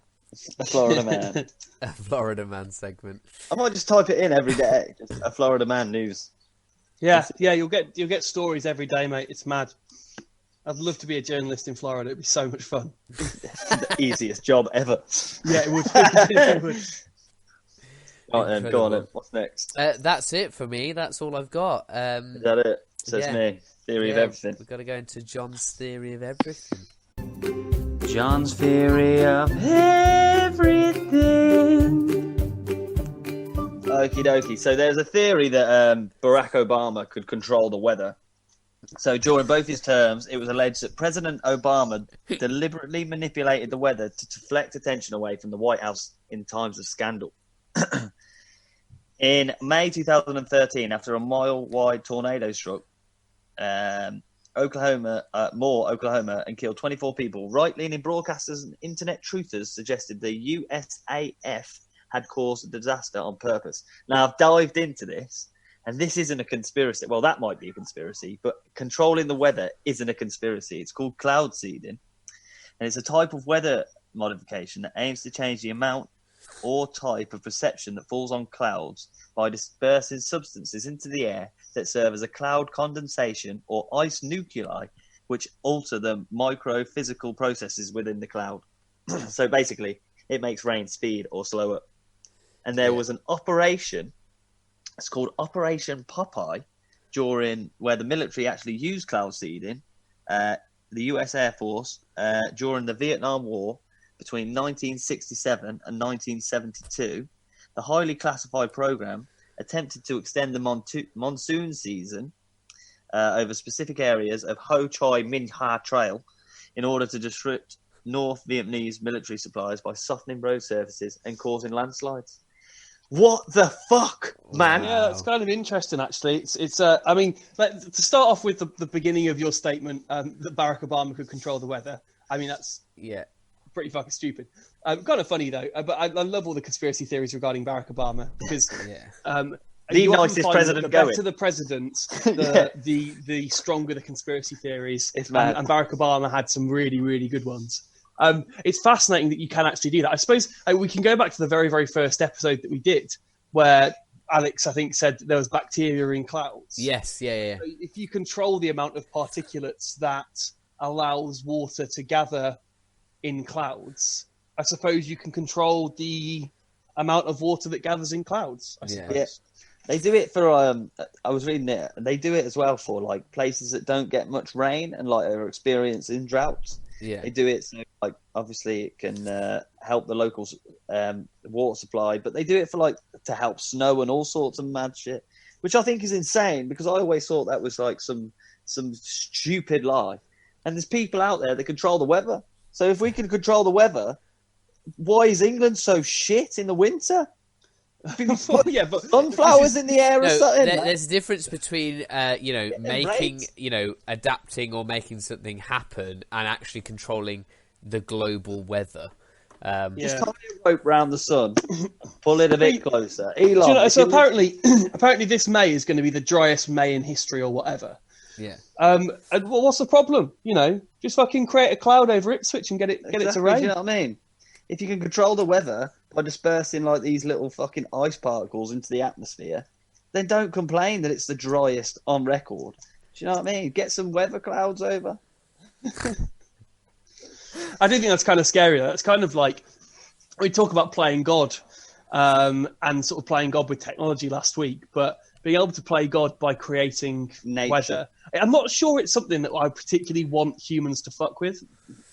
A Florida man. A Florida man segment. I might just type it in every day. Just a Florida man news. Yeah, you'll get stories every day, mate. It's mad. I'd love to be a journalist in Florida. It'd be so much fun. The easiest job ever. Yeah, it would. It would. Right, then, go on then. What's next? That's it for me. That's all I've got. Is that it? Says yeah. me. Theory of everything. We've got to go into John's theory of everything. John's theory of everything. Okie dokie. So there's a theory that Barack Obama could control the weather. So during both his terms, it was alleged that President Obama deliberately manipulated the weather to deflect attention away from the White House in times of scandal. In May 2013, after a mile-wide tornado struck Oklahoma, and killed 24 people, right-leaning broadcasters and internet truthers suggested the USAF had caused the disaster on purpose. Now, I've dived into this, and this isn't a conspiracy. Well, that might be a conspiracy, but controlling the weather isn't a conspiracy. It's called cloud seeding, and it's a type of weather modification that aims to change the amount or type of perception that falls on clouds by dispersing substances into the air that serve as a cloud condensation or ice nuclei, which alter the micro-physical processes within the cloud. So basically, it makes rain speed or slow up. And there was an operation, it's called Operation Popeye, where the military actually used cloud seeding, the US Air Force, during the Vietnam War between 1967 and 1972. The highly classified program attempted to extend the monsoon season over specific areas of Ho Chi Minh Ha Trail in order to disrupt North Vietnamese military supplies by softening road surfaces and causing landslides. What the fuck, man? Yeah, that's kind of interesting, actually. It's. I mean, to start off with the beginning of your statement that Barack Obama could control the weather. I mean, that's pretty fucking stupid. Kind of funny though. But I love all the conspiracy theories regarding Barack Obama because the nicest president going. The better the president, the stronger the conspiracy theories. It's mad. And Barack Obama had some really, really good ones. It's fascinating that you can actually do that. I suppose we can go back to the very, very first episode that we did, where Alex, I think, said there was bacteria in clouds. Yes, yeah. So if you control the amount of particulates that allows water to gather in clouds, I suppose you can control the amount of water that gathers in clouds. I suppose. Yeah. They do it for. I was reading it. They do it as well for like places that don't get much rain and like are experiencing droughts. Yeah, they do it so like obviously it can help the local water supply, but they do it for like to help snow and all sorts of mad shit, which I think is insane because I always thought that was like some stupid lie. And there's people out there that control the weather. So if we can control the weather, why is England so shit in the winter? Well, yeah, but sunflowers in the air or something. There's a difference between making adapting or making something happen and actually controlling the global weather. Just tie a rope round the sun, pull it a bit closer. Elon, so apparently this May is going to be the driest May in history or whatever. Yeah. And what's the problem? Just fucking create a cloud over Ipswich and get it to rain. You know what I mean? If you can control the weather by dispersing like these little fucking ice particles into the atmosphere, then don't complain that it's the driest on record. Do you know what I mean? Get some weather clouds over. I do think that's kind of scary. That's kind of like we talk about playing God and sort of playing God with technology last week, but being able to play God by creating weather. I'm not sure it's something that I particularly want humans to fuck with.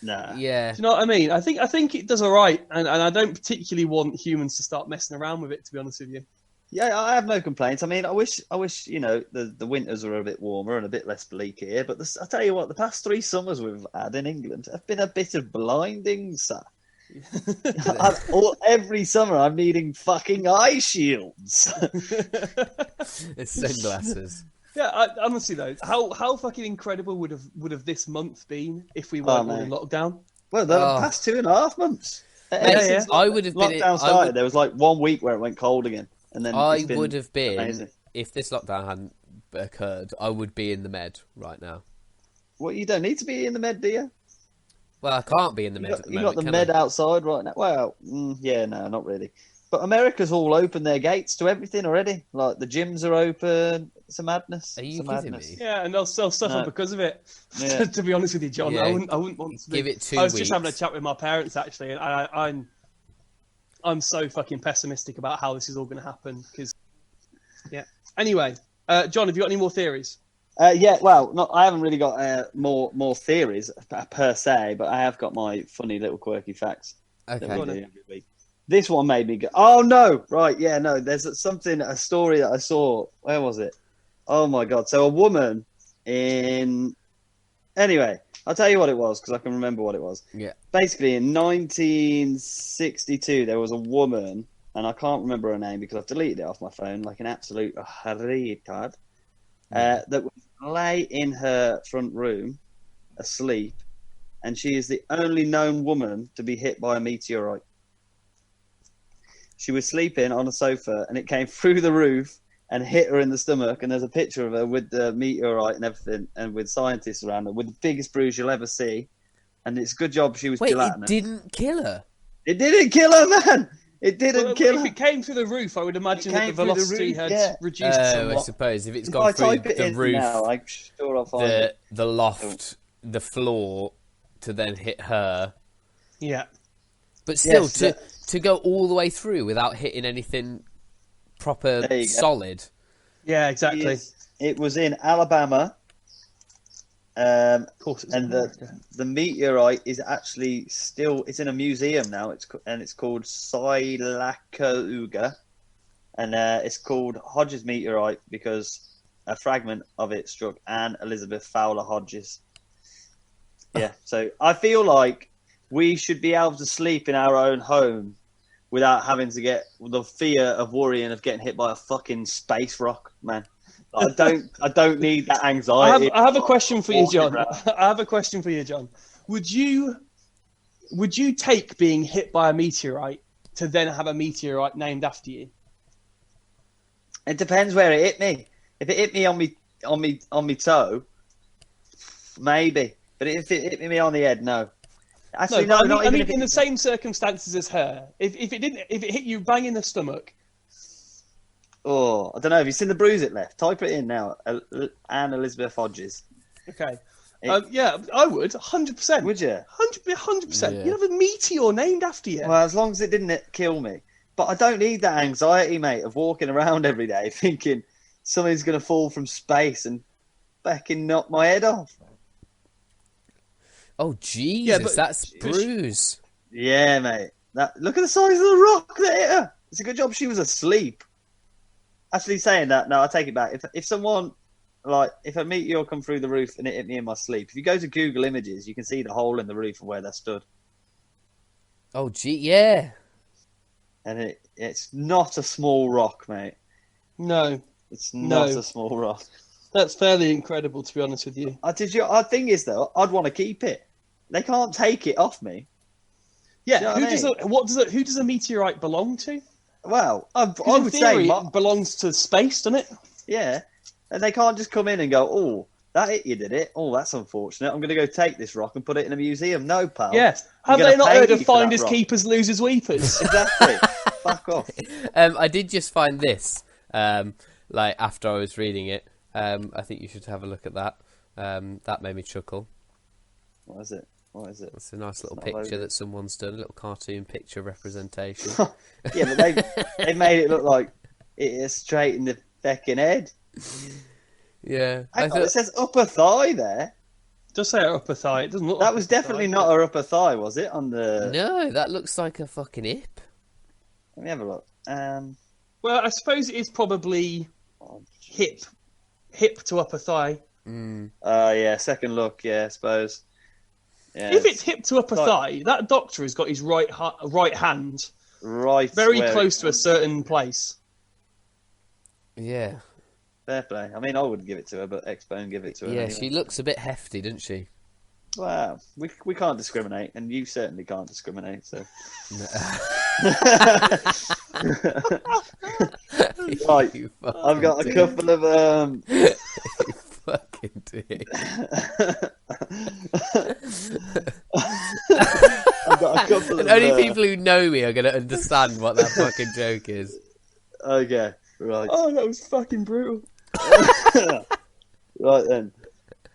Nah. Yeah. Do you know what I mean? I think it does all right, and I don't particularly want humans to start messing around with it, to be honest with you. Yeah, I have no complaints. I mean, I wish the winters were a bit warmer and a bit less bleak here. But I tell you what, the past 3 summers we've had in England have been a bit of blinding, sir. Every summer I'm needing fucking eye shields. It's sunglasses. Yeah, honestly though, how fucking incredible would have this month been if we weren't all in lockdown? Well, the past 2.5 months. Mate, I would have been. Lockdown started. There was like 1 week where it went cold again, and then I would have been amazing. if this lockdown hadn't occurred. I would be in the med right now. Well, you don't need to be in the med, do you? Well, I can't be in the med at the You moment. got the med outside right now. Well, yeah, no, not really. But America's all opened their gates to everything already. Like the gyms are open. It's a madness. Are you kidding madness. me? Yeah, and they'll sell stuff on because of it. Yeah. To be honest with you, John, Yeah. I wouldn't want to give it 2 I was weeks. just having a chat with my parents actually, and I'm so fucking pessimistic about how this is all going to happen. Because yeah. Anyway, John, have you got any more theories? Yeah, well, I haven't really got more theories per se, but I have got my funny little quirky facts. That we Okay. do every week. This one made me go, oh no, right, yeah, no, there's a story that I saw. Where was it? Oh my God. So a woman anyway, I'll tell you what it was because I can remember what it was. Yeah. Basically, in 1962, there was a woman, and I can't remember her name because I've deleted it off my phone like an absolute retard, that would lay in her front room asleep, and she is the only known woman to be hit by a meteorite. She was sleeping on a sofa, and it came through the roof and hit her in the stomach. And there's a picture of her with the meteorite and everything, and with scientists around her, with the biggest bruise you'll ever see. And it's a good job she was Wait, gelatinous. it didn't kill her. It didn't kill her, man. It didn't kill If her. it came through the roof, I would imagine that the came through the velocity roof, had yeah. reduced I somewhat. suppose if it's If gone I through type it the in roof, now, I'm sure I'll find it. the loft, the floor, to then hit her. Yeah. But still, Yes, to go all the way through without hitting anything proper There you go. solid. Yeah, exactly. It was in Alabama. Of course, it's And America. the meteorite is actually it's in a museum now. It's called Sylacauga, and it's called Hodges meteorite because a fragment of it struck Anne Elizabeth Fowler Hodges. Yeah, so I feel like we should be able to sleep in our own home without having to get the fear of worrying of getting hit by a fucking space rock, man. I don't need that anxiety. I have a question for you, Walking John. around. I have a question for you, John. Would you take being hit by a meteorite to then have a meteorite named after you? It depends where it hit me. If it hit me on me toe, maybe. But if it hit me on the head, no. Actually, no, but not I even mean, if in it, the same circumstances as her. If it hit you bang in the stomach. Oh, I don't know. Have you seen the bruise it left? Type it in now. Anne Elizabeth Hodges. Okay. Yeah, I would 100%. Would you? 100%. Yeah. You'd have a meteor named after you. Well, as long as it didn't kill me. But I don't need that anxiety, mate, of walking around every day thinking something's going to fall from space and fucking knock my head off. Oh, Jesus, but- that's bruise. Yeah, mate. Look at the size of the rock that hit her. It's a good job she was asleep. Actually, saying that, no, I take it back. If someone, if a meteor come through the roof and it hit me in my sleep, if you go to Google Images, you can see the hole in the roof of where they stood. Oh, gee, yeah. And it's not a small rock, mate. No, It's not No. a small rock. that's fairly incredible, to be honest with you. Our thing is, though, I'd want to keep it. They can't take it off me. Yeah, Do you know what I mean? who does a meteorite belong to? Well, I 'Cause in would theory, say, it belongs to space, doesn't it? yeah. And they can't just come in and go, oh, that hit you, did it? Oh, that's unfortunate. I'm going to go take this rock and put it in a museum. No, pal. Yeah. Have gonna they not pay heard me of for that finders rock. keepers, losers weepers? Exactly. Fuck off. I did just find this, after I was reading it. I think you should have a look at that. That made me chuckle. What is it? It's a nice little not picture loaded. that someone's done, a little cartoon picture representation. Yeah, but they made it look like it is straight in the fucking head. Yeah. Hang on, it says upper thigh there. Just say her upper thigh. It doesn't look. That like was upper definitely thigh, not her upper thigh, was it? On the No, that looks like a fucking hip. Let me have a look. Well, I suppose it is probably hip to upper thigh. Yeah, second look. Yeah, I suppose. Yeah, If it's hip to upper like- thigh, that doctor has got his right hand right, very where close it- to a certain place. Yeah. Fair play. I mean, I would give it to her, but X-Bone give it to her. Yeah, anyway. she looks a bit hefty, doesn't she? Well, we can't discriminate, and you certainly can't discriminate. So, right, You I've got a fucking couple of dick. You fucking dick. I've got a couple of. And only people who know me are going to understand what that fucking joke is. Okay, right. Oh, that was fucking brutal. Right then.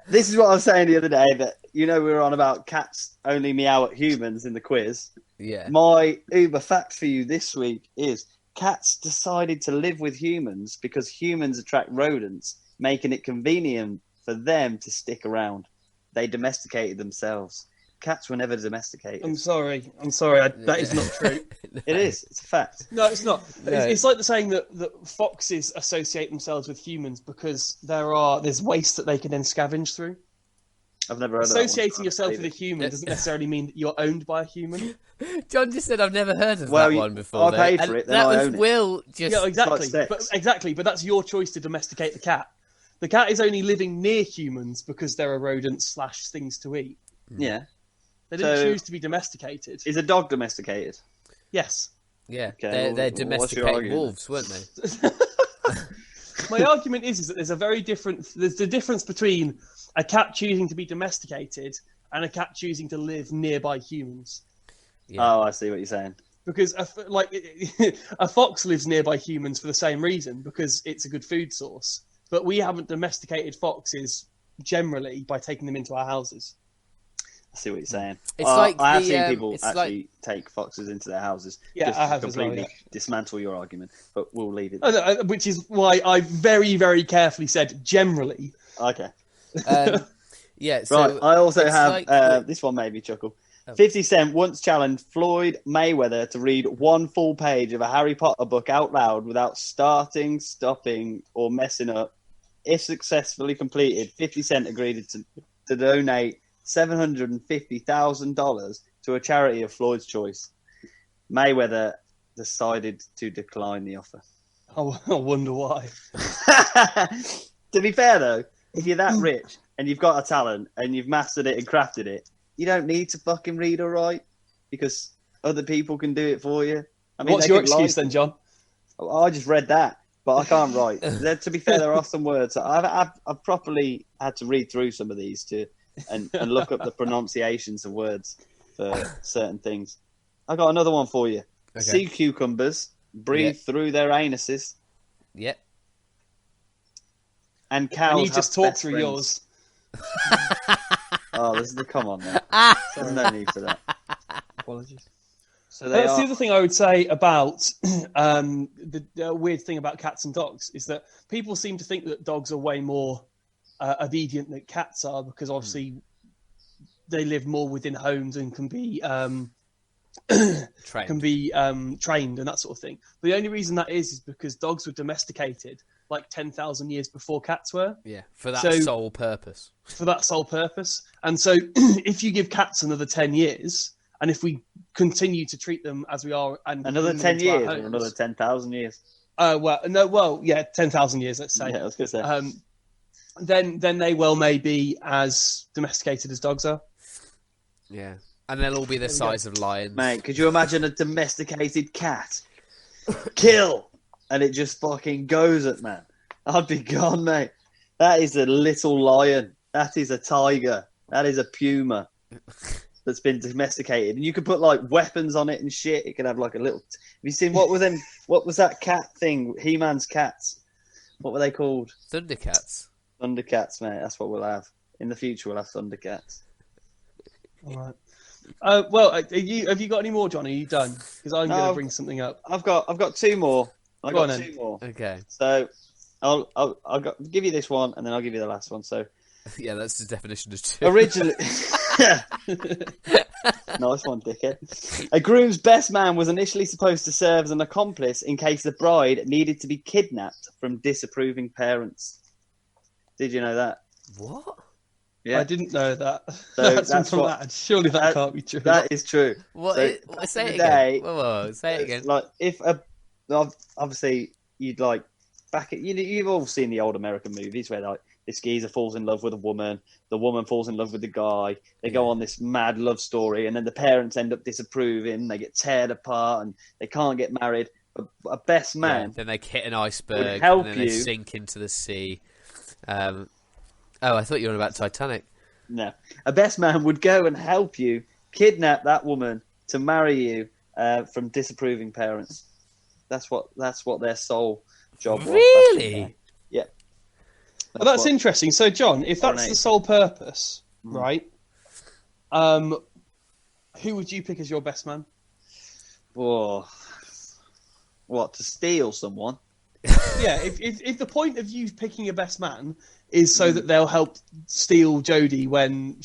This is what I was saying the other day, that we were on about cats only meow at humans in the quiz. Yeah. My Uber fact for you this week is cats decided to live with humans because humans attract rodents, making it convenient for them to stick around. They domesticated themselves. Cats were never domesticated. I'm sorry. That is not true. It is. It's a fact. No, it's not. No. It's like the saying that foxes associate themselves with humans because there's waste that they can then scavenge through. I've never heard of that one. Associating yourself with a human doesn't necessarily mean that you're owned by a human. John just said I've never heard of Well, that one before. I paid though. for And it, then that I was own it. Will just. Yeah, exactly. It's like sex. But that's your choice to domesticate the cat. The cat is only living near humans because there are rodents / things to eat. Yeah. They didn't So- choose to be domesticated. Is a dog domesticated? Yes. Yeah, Okay, they're what's your domesticated argument? wolves, weren't they? My argument is that there's the difference between a cat choosing to be domesticated and a cat choosing to live nearby humans. Yeah. Oh, I see what you're saying. Because a fox lives nearby humans for the same reason, because it's a good food source. But we haven't domesticated foxes generally by taking them into our houses. I see what you're saying. It's like I have the, seen people it's actually take foxes into their houses. Yeah, just I to have as well, completely yeah. dismantle your argument, but we'll leave it. Which is why I very, very carefully said generally. Okay. Yeah, so Right. I also it's have like this one made me chuckle. Oh. 50 Cent once challenged Floyd Mayweather to read one full page of a Harry Potter book out loud without starting, stopping, or messing up. If successfully completed, 50 Cent agreed to donate $750,000 to a charity of Floyd's choice. Mayweather decided to decline the offer. I wonder why. To be fair, though, if you're that rich and you've got a talent and you've mastered it and crafted it, you don't need to fucking read or write because other people can do it for you. I mean, What's your excuse then, John? I just read that, but I can't write. To be fair, there are some words that I've properly had to read through some of these and look up the pronunciations of words for certain things. I got another one for you. Okay. Sea cucumbers breathe through their anuses, yeah. and cows. And you have just talk best through friends. yours. Oh, come on, man. There's no need for that. Apologies. So they That's the are. other thing I would say about the weird thing about cats and dogs is that people seem to think that dogs are way more obedient than cats are because obviously they live more within homes and can be trained and that sort of thing. But the only reason that is because dogs were domesticated like 10,000 years before cats were. Yeah, for that So- sole purpose. For that sole purpose. And so if you give cats another 10 years, and if we continue to treat them as we are, and Another bring them 10 into our years or homes- another 10,000 years? 10,000 years, let's say. Yeah, I was going to say. Then they may be as domesticated as dogs are. Yeah, and they'll all be the size of lions. Mate, could you imagine a domesticated cat? Kill! And it just fucking goes at man. I'd be gone, mate. That is a little lion. That is a tiger. That is a puma that's been domesticated. And you could put like weapons on it and shit. It could have like a little. Have you seen what was that cat thing? He-Man's cats. What were they called? Thundercats. Thundercats, mate. That's what we'll have. In the future, we'll have Thundercats. All right. Well, have you got any more, John? Are you done? Because I'm going No. to bring something up. I've got two more. Go on then. Two more. Okay. So I'll give you this one, and then I'll give you the last one. So Yeah, that's the definition of two. originally, Nice one, dickhead. A groom's best man was initially supposed to serve as an accomplice in case the bride needed to be kidnapped from disapproving parents. Did you know that? What? Yeah. I didn't know that. So That's from that. Surely that can't be true. That is true. What? So, Say it day, again. Whoa, say it again. Like if obviously you'd like you've all seen the old American movies where like this geezer falls in love with a woman, the woman falls in love with the guy, they go on this mad love story, and then the parents end up disapproving, they get teared apart, and they can't get married. A best man, then they hit an iceberg, help and then they sink into the sea. Oh, I thought you were on about Titanic. No, a best man would go and help you kidnap that woman to marry you from disapproving parents. That's what their sole job was. Really? Yeah. Well, that's interesting. So, John, if that's the sole purpose, right? Who would you pick as your best man? Oh, what, to steal someone? Yeah, if the point of you picking a best man is so that they'll help steal Jodie when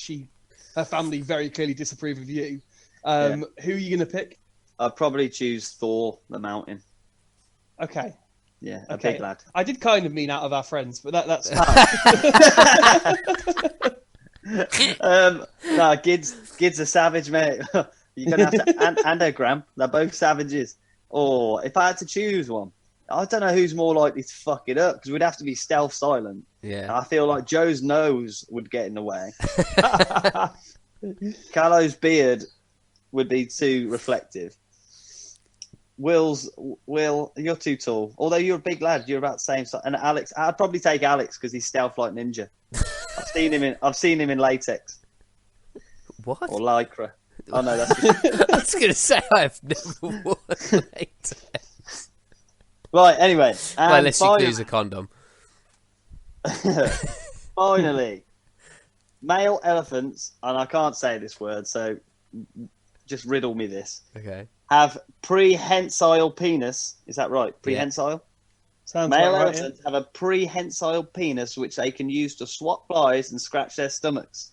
her family very clearly disapprove of you, who are you going to pick? I'd probably choose Thor, the Mountain. Okay. Yeah, a big lad. I did kind of mean out of our friends, but that's No, Gid's a savage, mate. You're gonna have to and a Gram. They're both savages. Or if I had to choose one, I don't know who's more likely to fuck it up because we'd have to be stealth silent. Yeah. And I feel like Joe's nose would get in the way. Callow's beard would be too reflective. Will, you're too tall. Although you're a big lad, you're about the same size. And Alex, I'd probably take Alex because he's stealth like ninja. I've seen him in latex. What? Or lycra. Oh no, that's just... I was going to say I've never worn latex. Right. Anyway, well, unless you use a condom. Finally, male elephants, and I can't say this word, so just riddle me this. Okay. Have prehensile penis. Is that right? Prehensile? Sounds Male right, elephants have a prehensile penis which they can use to swat flies and scratch their stomachs.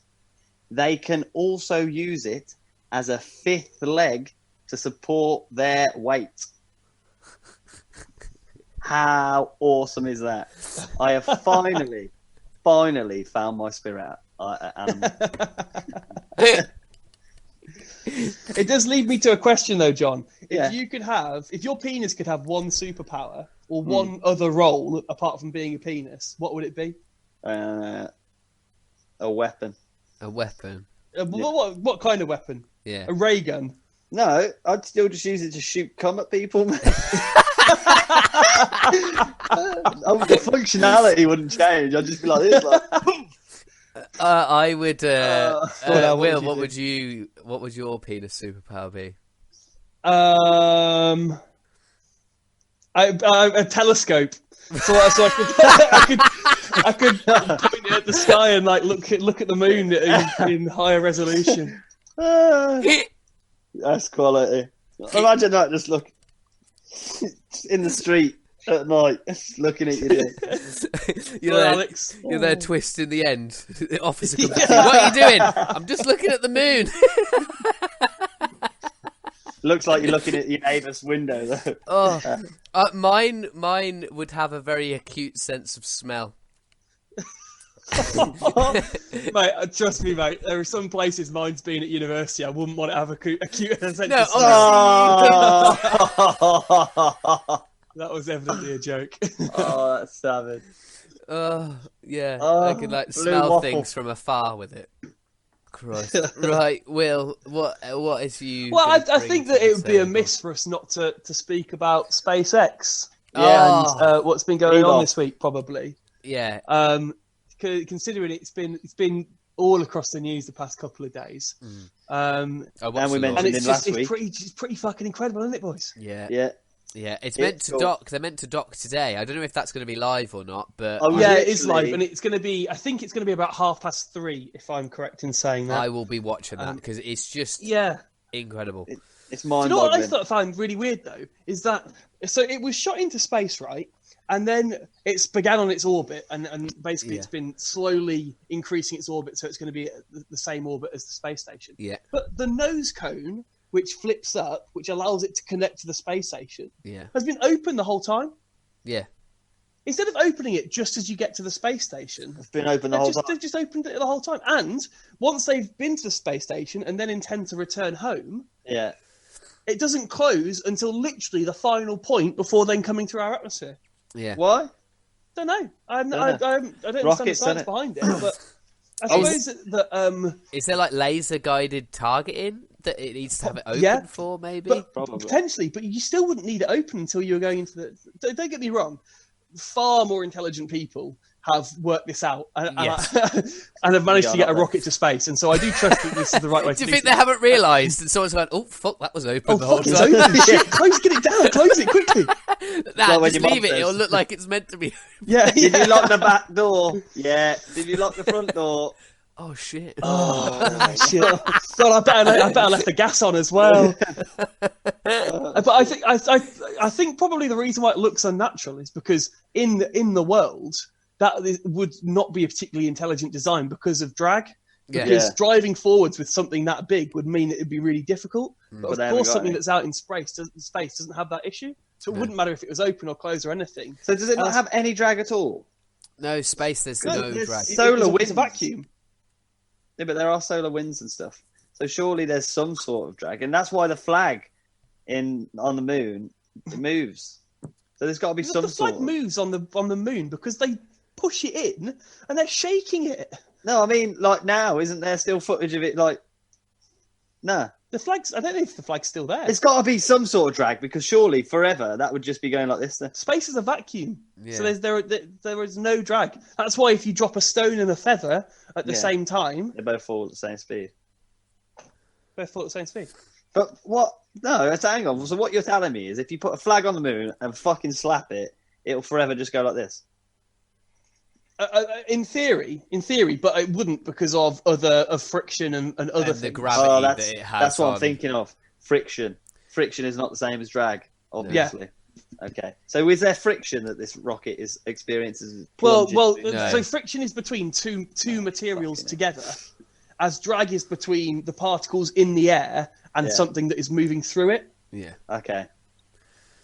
They can also use it as a fifth leg to support their weight. How awesome is that? I have finally found my spirit animal. It does lead me to a question, though, John. Yeah. If your penis could have one superpower or one other role apart from being a penis, what would it be? A weapon. A weapon. What kind of weapon? Yeah. A ray gun? No, I'd still just use it to shoot cum at people. The functionality wouldn't change. I'd just be like this. Like, I would. Will, what what would your penis superpower be? A telescope. So I could point it at the sky and like look at the moon in higher resolution. That's quality. Imagine that, just look in the street at night, looking at you. Alex. You're there twisting the end. The officer comes to you. What are you doing? I'm just looking at the moon. Looks like you're looking at your neighbour's window, though. Mine would have a very acute sense of smell. Mate, trust me, mate. There are some places, mine's been at university, I wouldn't want to have acute sense of smell. That was evidently a joke. Oh, that's savage. Yeah. I could like smell waffle. things from afar with it. Christ. Right, Will, what is you? Well, I think that it would be amiss for us not to speak about SpaceX and what's been going on this week, probably. Yeah. Considering it's been all across the news the past couple of days. And we mentioned it's last week. It's pretty fucking incredible, isn't it, boys? Yeah. It's meant to dock. They're meant to dock today. I don't know if that's going to be live or not, but it is live, and it's going to be. I think it's going to be about 3:30, if I'm correct in saying that. I will be watching that because it's just incredible. It's Do you know mind-boggling. what I found really weird though is that it was shot into space, right? And then it's began on its orbit, and basically it's been slowly increasing its orbit, so it's going to be at the same orbit as the space station. Yeah. But the nose cone, which flips up, which allows it to connect to the space station, has been open the whole time. Yeah. Instead of opening it just as you get to the space station, It's been open the whole time. they've just opened it the whole time. And once they've been to the space station and then intend to return home, it doesn't close until literally the final point before then coming through our atmosphere. Yeah. Why? Don't know. I don't understand the science behind it, but I suppose that is there like laser guided targeting that it needs to have it open for? Maybe, potentially, but you still wouldn't need it open until you were going into the. Don't get me wrong. Far more intelligent people have worked this out and have managed to get a rocket to space, and so I do trust that this is the right way to do it. Do you think they haven't realised that someone's gone, oh, fuck, that was open the whole time? It's open. Shit, get it down, close it quickly. Just leave it, it'll look like it's meant to be. Did you lock the back door? Yeah. Did you lock the front door? Oh, shit. Oh, shit. God, I better left the gas on as well. But I think probably the reason why it looks unnatural is because in the world, that would not be a particularly intelligent design because of drag. Because driving forwards with something that big would mean it'd be really difficult. But of course, something that's out in space doesn't have that issue. So it wouldn't matter if it was open or closed or anything. So does it not have any drag at all? No, space, there's no drag. Solar winds. It's a vacuum. Yeah, but there are solar winds and stuff. So surely there's some sort of drag. And that's why the flag on the moon, it moves. So there's got to be some the sort flag moves on the moon because they push it in and they're shaking it. No, I mean, like now, isn't there still footage of it? Like, no. The flag's. I don't know if the flag's still there. There's got to be some sort of drag because surely forever that would just be going like this. Then. Space is a vacuum, so there is no drag. That's why if you drop a stone and a feather at the same time, they both fall at the same speed. Both fall at the same speed. But what? No, hang on. So what you're telling me is if you put a flag on the moon and fucking slap it, it'll forever just go like this. In theory, but it wouldn't because of friction and other things. The gravity that it has. That's what I'm thinking of. Friction. Friction is not the same as drag, obviously. Yeah. Okay. So is there friction that this rocket is experiences? Well. So friction is between two materials together, as drag is between the particles in the air and something that is moving through it. Yeah. Okay.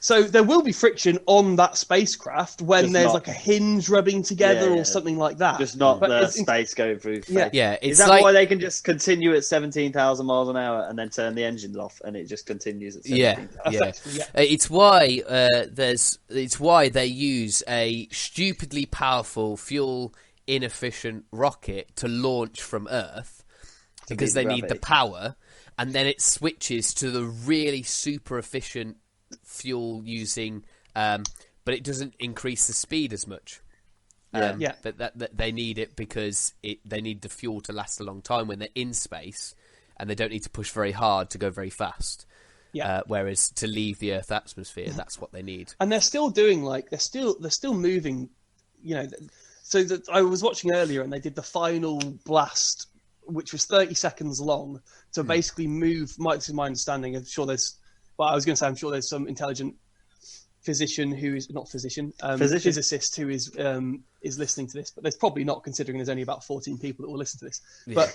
So there will be friction on that spacecraft when there's like a hinge rubbing together or something like that. Just not the space going through. Yeah. Is that why they can just continue at 17,000 miles an hour and then turn the engines off and it just continues at 17,000? Yeah. It's why they use a stupidly powerful fuel inefficient rocket to launch from Earth because they need the power, and then it switches to the really super efficient fuel using, but it doesn't increase the speed as much. But that they need it because they need the fuel to last a long time when they're in space, and they don't need to push very hard to go very fast. Whereas to leave the Earth atmosphere, that's what they need. And they're still doing they're still moving, So I was watching earlier, and they did the final blast, which was 30 seconds long, to basically move. This is my understanding. I'm sure there's some intelligent physician who is not physicist who is listening to this, but there's probably not, considering there's only about 14 people that will listen to this. But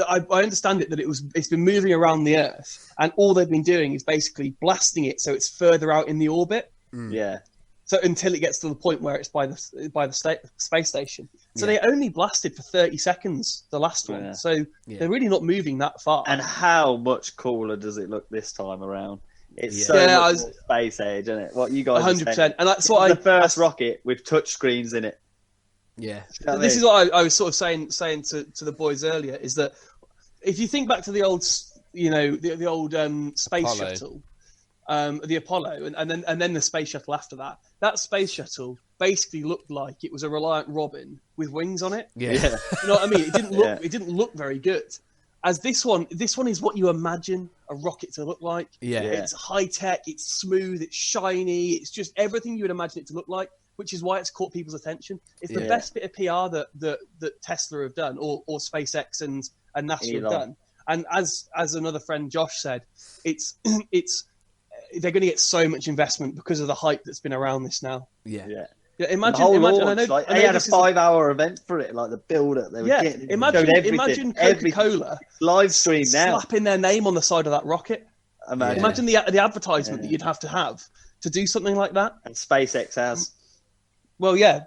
I understand it that it's been moving around the Earth, and all they've been doing is basically blasting it so it's further out in the orbit. Yeah. So until it gets to the point where it's by the space station. So they only blasted for 30 seconds, the last one. Yeah. So they're really not moving that far. And how much cooler does it look this time around? It's so space age, isn't it? What you guys 100%. And that's what the first rocket with touch screens in it. Yeah. This is what I was sort of saying to the boys earlier, is that if you think back to the old, the old space Apollo. shuttle, the Apollo, and then the space shuttle after that. That space shuttle basically looked like it was a Reliant Robin with wings on it. Yeah. You know what I mean? It didn't look very good. As this one is what you imagine a rocket to look like. Yeah. It's high tech, it's smooth, it's shiny, it's just everything you would imagine it to look like, which is why it's caught people's attention. It's the best bit of PR that Tesla have done, or SpaceX and NASA have done. And as another friend Josh said, it's they're going to get so much investment because of the hype that's been around this now. Yeah. Yeah, The imagine. whole I launch, know, they had a 5-hour event for it, like the build-up. They were getting imagine Coca-Cola live stream now, slapping their name on the side of that rocket. Imagine the advertisement that you'd have to do something like that. And SpaceX has. Well, yeah,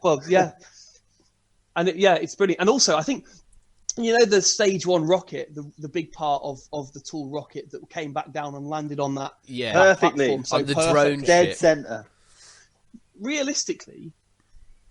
and it's brilliant. And also, I think the stage 1 rocket, the big part of the tall rocket that came back down and landed on that perfectly platform, so on the drone dead ship. center. Realistically,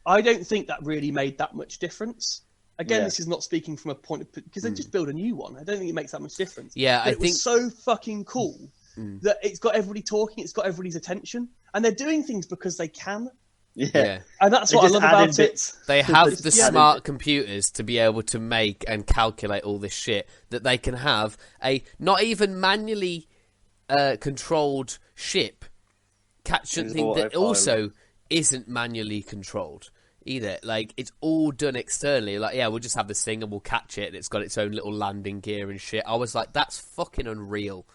I don't think that really made that much difference. Again, this is not speaking from a point of because they just build a new one. I don't think it makes that much difference. Yeah, but it was so fucking cool that it's got everybody talking. It's got everybody's attention, and they're doing things because they can. Yeah, and that's what I love about it. They have the smart computers to be able to make and calculate all this shit that they can have a not even manually controlled ship catch something that also isn't manually controlled either. Like, it's all done externally. Like, we'll just have this thing and we'll catch it, and it's got its own little landing gear and shit. I was like, that's fucking unreal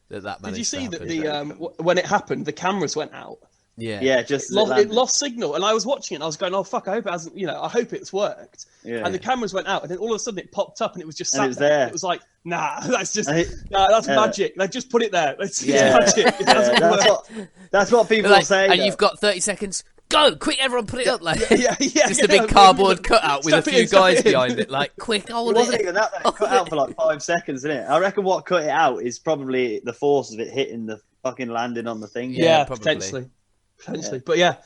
that managed to happen. Did you see that when it happened, the cameras went out? Just it lost signal, and I was watching it and I was going, oh fuck, I hope it hasn't, I hope it's worked. And the cameras went out, and then all of a sudden it popped up and it was just sat there. It was like, nah, that's just that's magic. Like, just put it there. It's magic. It doesn't work. That's what people say. And you've got 30 seconds. Go quick, everyone, put it up. Like, just a yeah, big cardboard cutout with a few guys behind it. Like, quick, hold it. It wasn't even that. It cut out for like 5 seconds, didn't it? I reckon what cut it out is probably the force of it hitting the fucking landing on the thing. Yeah, potentially. But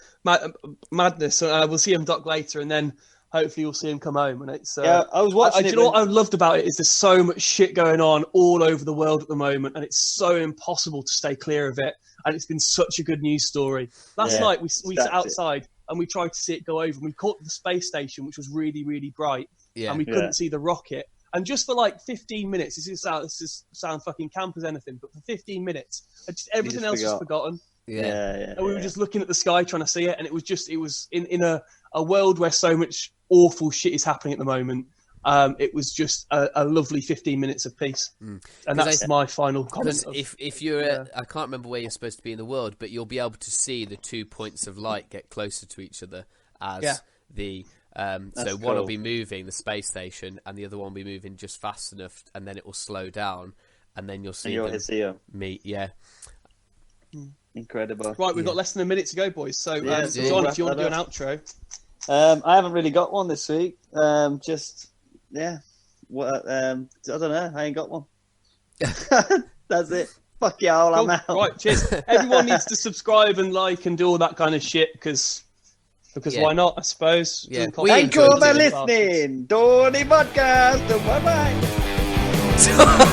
madness. We'll see him dock later, and then hopefully you'll see him come home. And it's I was watching. Do you know what I loved about it is there's so much shit going on all over the world at the moment, and it's so impossible to stay clear of it. And it's been such a good news story. Last night we sat outside and we tried to see it go over. And we caught the space station, which was really, really bright, and we couldn't see the rocket. And just for like 15 minutes, this is sound fucking camp as anything, but for 15 minutes, everything else was forgotten. And we were just looking at the sky trying to see it, and it was in a world where so much awful shit is happening at the moment. It was just a lovely 15 minutes of peace, and that's my final comment. If you're, I can't remember where you're supposed to be in the world, but you'll be able to see the 2 points of light get closer to each other as the. So one will be moving, the space station, and the other one will be moving just fast enough, and then it will slow down, and then you'll see them meet. Yeah. Incredible. Right, we've got less than a minute to go, boys. So, John, if you want to do an outro. I haven't really got one this week. I don't know. I ain't got one. That's it. Fuck y'all, I'm out. Right, cheers. Everyone needs to subscribe and like and do all that kind of shit because why not, I suppose. Yeah. Thank you for listening. Tony Podcast. Bye-bye.